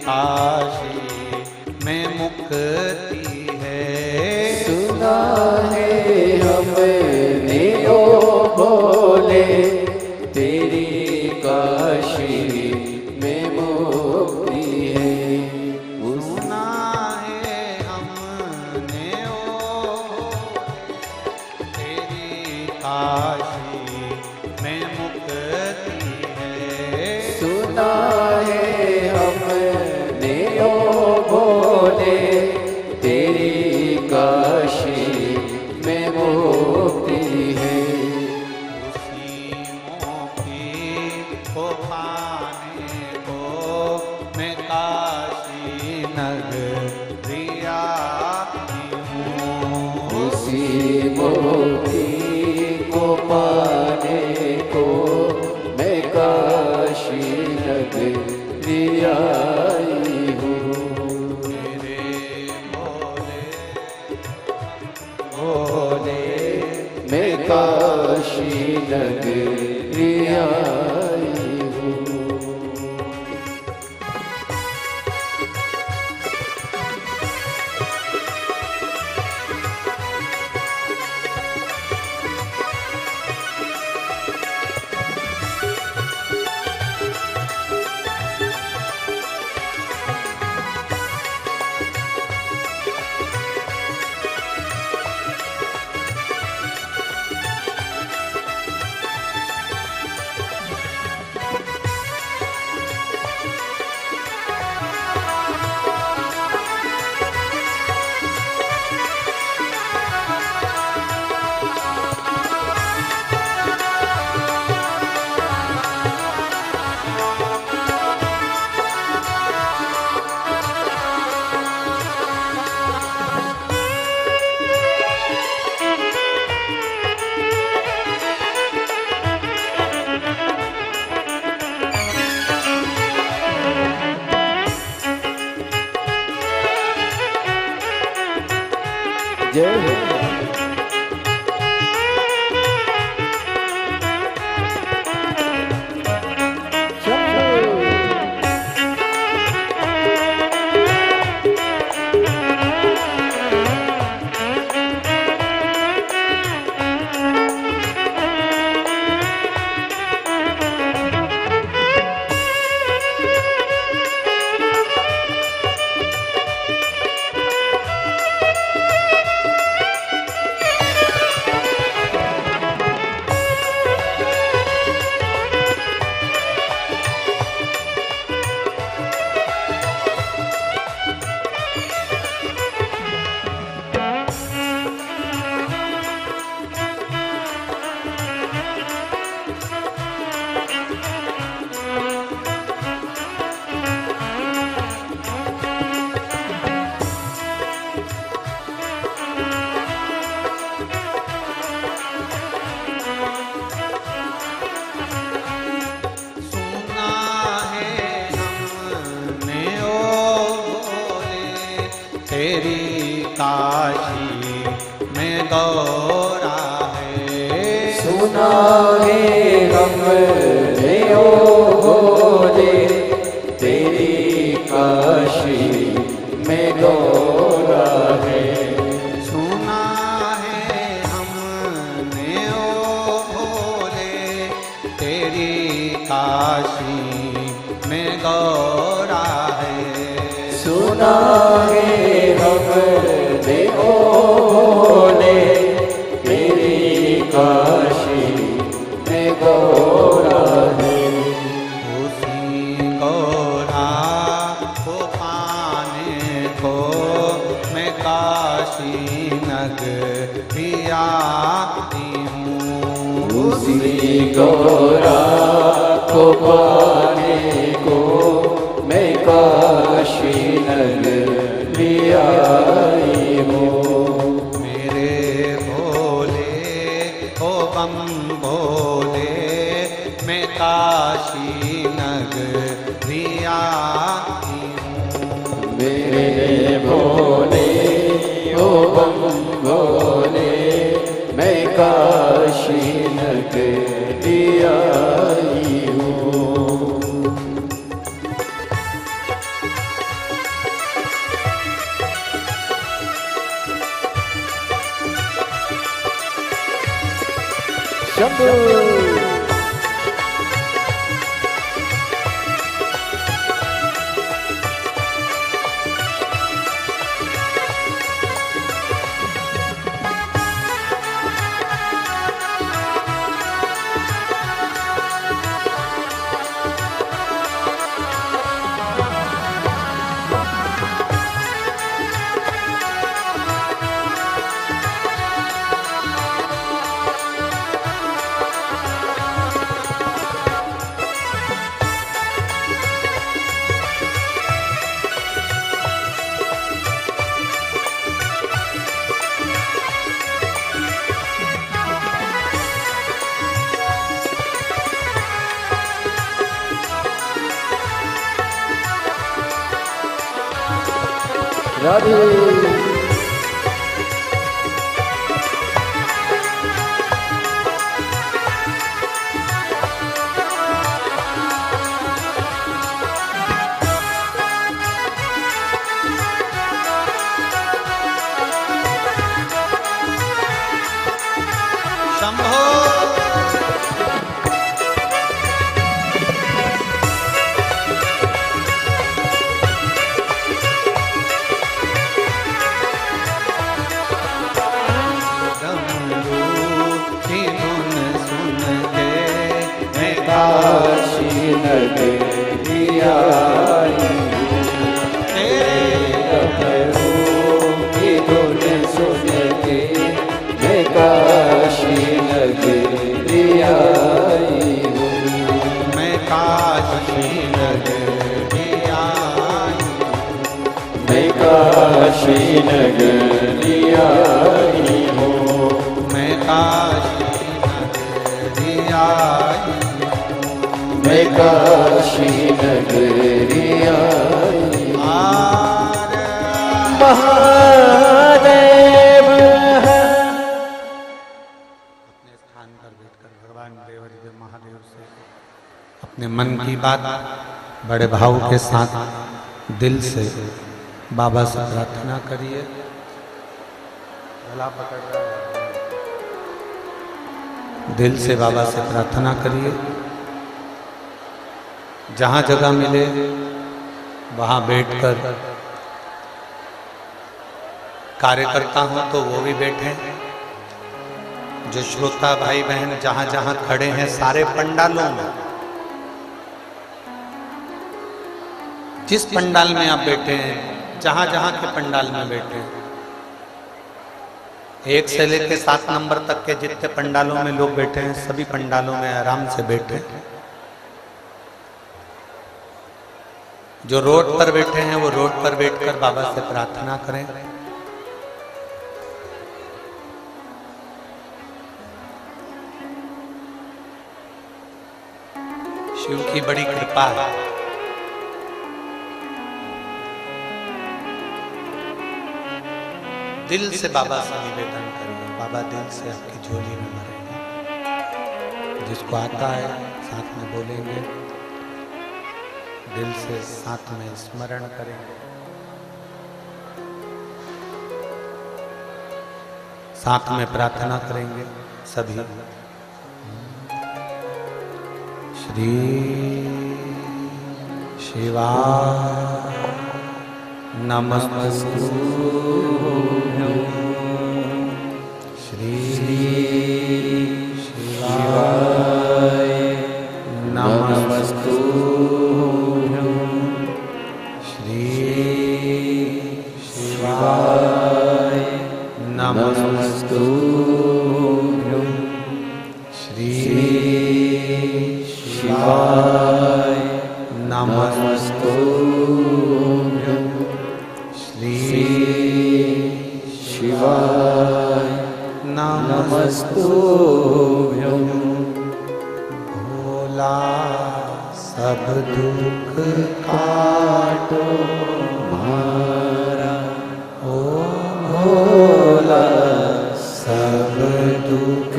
काशी में मुक्ति है, सुना है हमने ओ भोले तेरी काशी में मुक्ति है। सुना है हमने ओ तेरी काशी में मुक्ति है, सुना है हमने ओ भोले तेरी काशी में मुक्ति है। उसी मोक्ति को पाने को मैं काशी नगरी आई हूँ, उसी मुक्ति को पाने को मैं काशी नगरी आई हूँ। मेरे भोले भोले मैं काशी नगरी आई हूँ। जय हो। तेरी काशी में गौरा है। सुना है हमने ओ भोले तेरी काशी में गौरा है। सुना है हमने ओ भोले तेरी काशी में गौरा है। सुना है हमने ओ भोले तेरी काशी में गौरा है। उसी गौरा को पाने को मैं काशी नगरी आती हूँ। उसी गौरा को पाने को मैं काशी नगरी आई हूँ। मेरे भोले ओ बम भोले मैं काशी नगरी आई हूँ। मेरे भोले ओ बम भोले मैं काशी नगरी आई हूँ। शंभू राधे शंभो काशी नगरी आई तेरे डमरू की धुन सुन के मैं काशी नगरी आई हूँ। मैं काशी नगरी आई। मैं काशी नगरी आई हूँ। मैं काशी नगरी आई। मैं काशी नगरी आई। आर महादेव की बात बड़े भाव के साथ दिल से बाबा से प्रार्थना करिए। गला पकड़ रहा है। दिल से बाबा से प्रार्थना करिए। जहाँ जगह मिले वहाँ बैठकर, कार्यकर्ता हो तो वो भी बैठे, जो श्रोता भाई बहन जहाँ जहाँ खड़े हैं सारे पंडालों में, जिस पंडाल में आप बैठे हैं, जहाँ जहाँ के पंडाल में बैठे हैं, 1 से लेकर 7 नंबर तक के जितने पंडालों में लोग बैठे हैं सभी पंडालों में आराम से बैठे। जो रोड पर बैठे हैं वो रोड पर बैठकर बाबा से प्रार्थना करें। शिव की बड़ी कृपा है। दिल से बाबा से निवेदन करिए। बाबा दिल से आपकी झोली में भरेंगे। जिसको आता है साथ में बोलेंगे, दिल से साथ में स्मरण करेंगे, साथ में प्रार्थना करेंगे सभी। श्री शिवाय नमस्तुभ्यं। श्री शिवाय नमस्तुभ्यं। श्री शिवाय नमस्तुभ्यं। श्री शिवाय नमस्तुभ्यं। श्री शिवाय नमस्तुभ्यं। भोला सब दुख काटो हमारा, ओ भोला सब दुख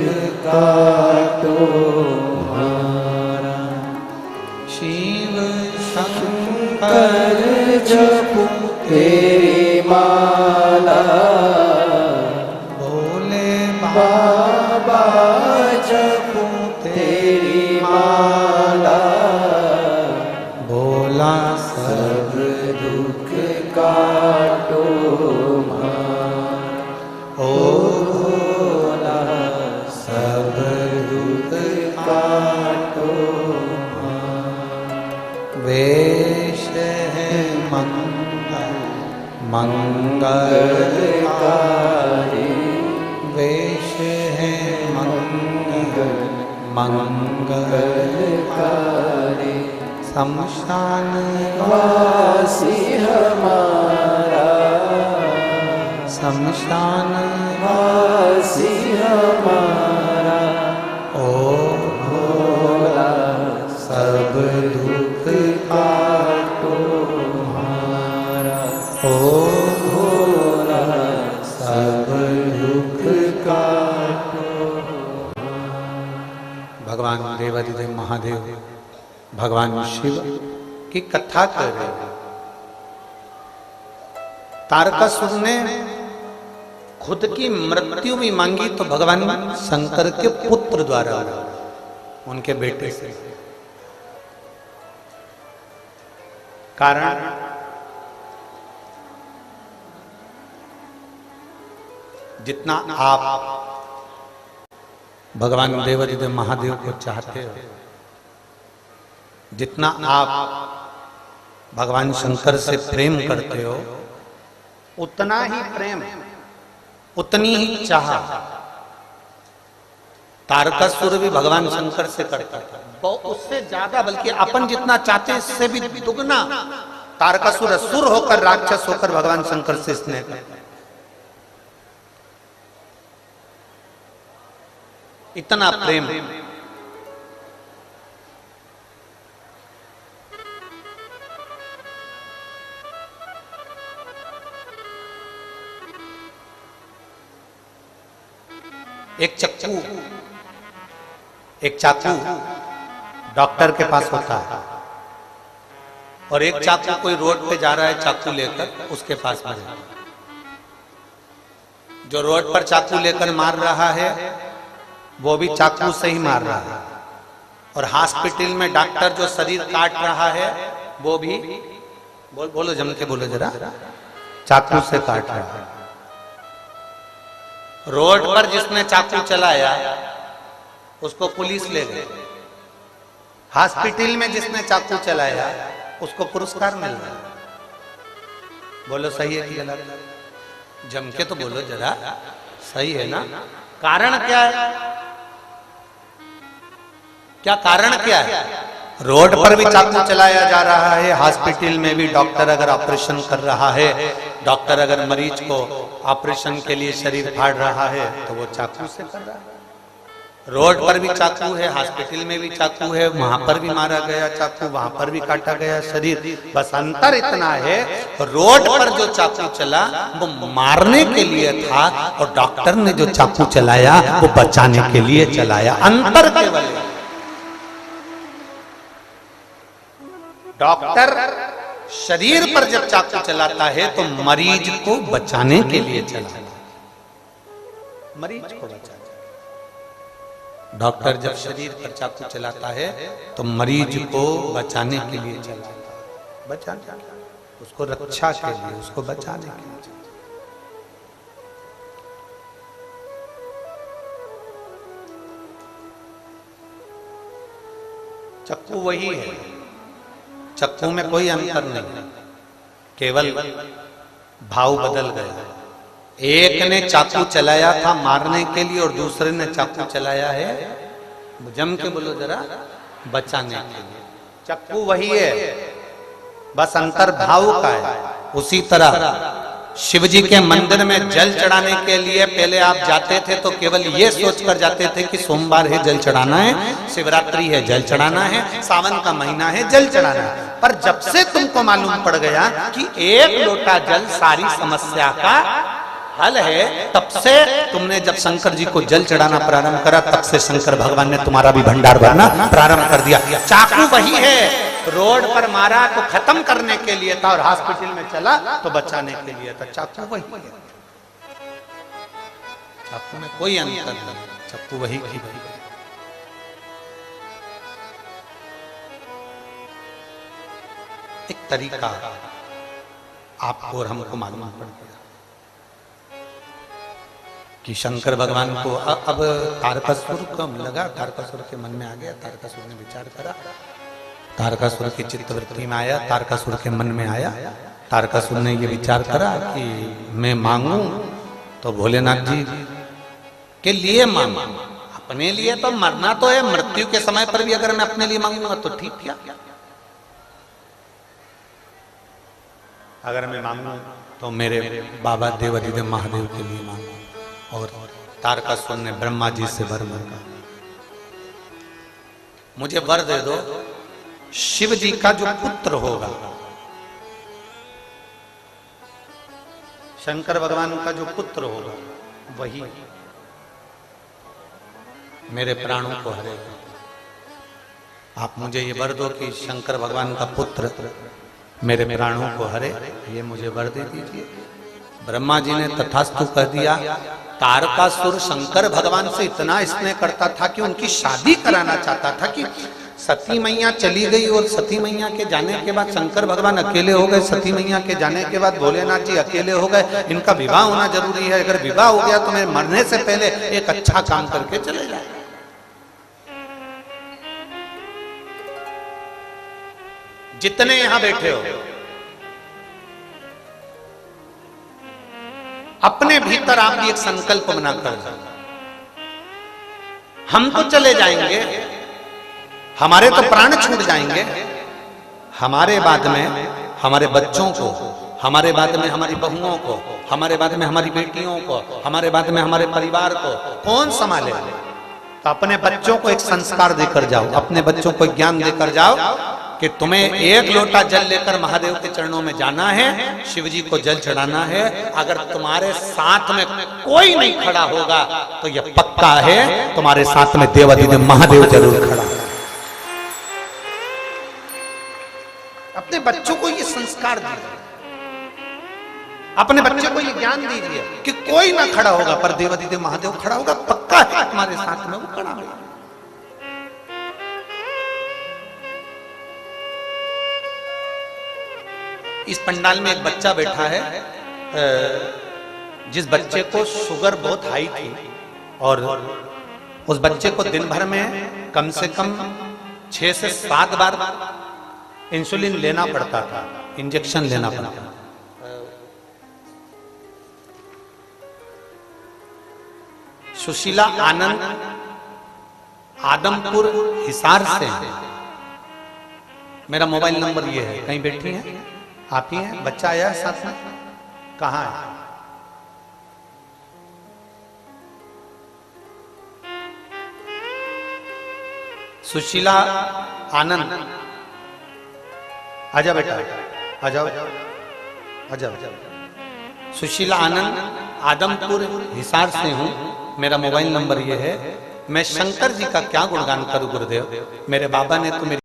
काटो हमारा। शिव शंकर जपो तेरी माला, भोले बाबा जपो तेरी माला। भोला सब दुख काटो हमारा, ओ भोला सब दुख काटो हमारा। वेश है मंगलकारी, वेश है मंगलकारी। शमशान वासी हमारा, शमशान वासी हमारा। ओ भोला सब दुख काटो हमारा, ओ भोला सब दुख काटो। भगवान देवाधिदेव महादेव भगवान शिव की कथा कर रहे हैं। तारकासुर ने खुद की मृत्यु भी मांगी तो भगवान शंकर के पुत्र द्वारा, उनके बेटे से। कारण जितना आप भगवान देवाधिदेव महादेव को चाहते हो, जितना आप भगवान शंकर से प्रेम करते हो, उतना ही प्रेम, उतनी ही चाह तारकासुर भी भगवान शंकर से करता था। उससे ज्यादा, बल्कि अपन जितना चाहते हैं इससे भी दुगना तारकासुर असुर होकर, राक्षस होकर भगवान शंकर से स्नेह करता। इतना प्रेम। एक चाकू डॉक्टर के पास होता है, और एक चाकू कोई रोड पे जा रहा है चाकू लेकर, उसके पास मरे। जो रोड पर चाकू लेकर मार रहा है वो भी चाकू से ही मार रहा है, और हॉस्पिटल में डॉक्टर जो शरीर काट रहा है वो भी बोलो जम के बोलो जरा, चाकू से काट रहा है। रोड पर जिसने चाकू चलाया उसको पुलिस ले गई, हॉस्पिटल में जिसने चाकू चलाया उसको पुरस्कार मिल रहा है। बोलो सही है कि गलत? जम के तो बोलो जरा, सही है ना? कारण क्या है? क्या कारण क्या है? रोड पर भी चाकू चलाया जा रहा है, हॉस्पिटल में भी डॉक्टर अगर ऑपरेशन कर रहा है, डॉक्टर अगर मरीज को ऑपरेशन के लिए शरीर फाड़ रहा है तो वो चाकू से कर रहा है। रोड पर भी चाकू है, हॉस्पिटल में भी चाकू है, वहां पर भी मारा गया चाकू, वहां पर भी काटा गया शरीर। बस अंतर इतना है, रोड पर जो चाकू चला वो मारने के लिए था, और डॉक्टर ने जो चाकू चलाया वो बचाने के लिए चलाया। अंतर केवल है। डॉक्टर शरीर पर जब चाकू चलाता है तो मरीज को बचाने के लिए चलाता है, मरीज को बचाने। डॉक्टर जब शरीर पर चाकू चलाता है तो मरीज को बचाने के लिए चलाता है, बचाने, उसको रक्षा के लिए, उसको बचाने के लिए। चाकू वही है, चाकू में कोई अंतर नहीं, केवल भाव बदल गया। एक ने चाकू चलाया था मारने के लिए और दूसरे ने चाकू चलाया है, जम के बोलो जरा, बचाने के लिए। चाकू वही है, बस अंतर भाव का है। उसी तरह शिव जी के मंदिर में जल चढ़ाने के लिए पहले आप जाते थे तो केवल ये सोचकर जाते थे कि सोमवार है जल चढ़ाना है, शिवरात्रि है जल चढ़ाना है, सावन का महीना है जल चढ़ाना है। पर जब से तुमको मालूम पड़ गया कि एक लोटा जल सारी समस्या का हल है, तब से तुमने जब शंकर जी को जल चढ़ाना प्रारंभ करा, तब से शंकर भगवान ने तुम्हारा भी भंडार भरना प्रारंभ कर दिया। चाकू वही है, रोड पर मारा तो खत्म करने के लिए था, और हॉस्पिटल में चला तो बचाने के लिए था। चाकू वही है, चाकू में कोई अंतर नहीं, चाकू वही की वही। एक तरीका आपको और हमको मालूम पड़ गया कि शंकर भगवान को अब तारकासुर कम लगा, तारकासुर के मन में आ गया, तारकासुर ने विचार करा, तारकासुर की चित्तवृत्ति में आया, तारकासुर के मन में आया। तारकासुर ने ये विचार करा कि मैं मांगू तो भोलेनाथ जी के लिए मांगू, अपने लिए तो मरना तो है, मृत्यु के समय पर भी अगर मैं अपने लिए मांगूंगा तो ठीक क्या? अगर मैं मांगू तो मेरे बाबा देवाधिदेव महादेव के लिए मांगू। और तारकासुर ने ब्रह्मा जी से वर मांगा, मुझे वर दे दो, शिव जी का जो पुत्र होगा, शंकर भगवान का जो पुत्र होगा वही मेरे प्राणों को हरेगा। आप मुझे ये वर दो कि शंकर भगवान का पुत्र मेरे प्राणों को हरे, ये मुझे वर दे दीजिए। ब्रह्मा जी ने तथास्तु कह दिया। तारकासुर शंकर भगवान से इतना स्नेह करता था कि उनकी शादी कराना चाहता था कि सती मैया चली गई और सती मैया के जाने के बाद शंकर भगवान अकेले हो गए, सती मैया के जाने के बाद भोलेनाथ जी अकेले हो गए, इनका विवाह होना जरूरी है। अगर विवाह हो गया तो मैं मरने से पहले एक अच्छा काम करके चले जाए। जितने यहां बैठे हो, अपने भीतर आप भी एक संकल्प बनाकर जाओ, हम तो चले जाएंगे, हमारे तो प्राण छूट जाएंगे, हमारे बाद में हमारे बच्चों को, हमारे बाद में हमारी बहुओं को, हमारे बाद में हमारी बेटियों को, हमारे बाद में हमारे परिवार को कौन संभाले? तो अपने बच्चों को एक संस्कार देकर जाओ, अपने बच्चों को ज्ञान देकर जाओ कि तुम्हें एक लोटा जल लेकर महादेव के चरणों में जाना है, शिव जी को जल चढ़ाना है। अगर तुम्हारे साथ में कोई नहीं खड़ा होगा तो यह पक्का है तुम्हारे साथ में देवाधिदेव महादेव जरूर खड़ा है। अपने बच्चों अपने बच्चे को ये ज्ञान दीजिए कि कोई ना खड़ा होगा पर देवाधिदेव महादेव खड़ा होगा, पक्का है तुम्हारे साथ में, वो खड़ा होगा। इस पंडाल में एक बच्चा बैठा है, जिस बच्चे को शुगर बहुत हाई थी और उस बच्चे को दिन भर में कम से कम 6 से 7 बार इंसुलिन लेना पड़ता था, इंजेक्शन लेना पड़ता था। सुशीला आनंद आदमपुर हिसार से, मेरा मोबाइल नंबर ये है, कहीं बैठी हैं आप ही हैं, बच्चा आया है साथ में, कहाँ है? सुशीला आनंद, आजा बेटा, आ जाओ, आ जाओ। सुशीला आनंद आदमपुर हिसार से हूं, मेरा मोबाइल नंबर ये है। मैं शंकर जी का क्या गुणगान करूं गुरुदेव, मेरे बाबा ने तो मेरी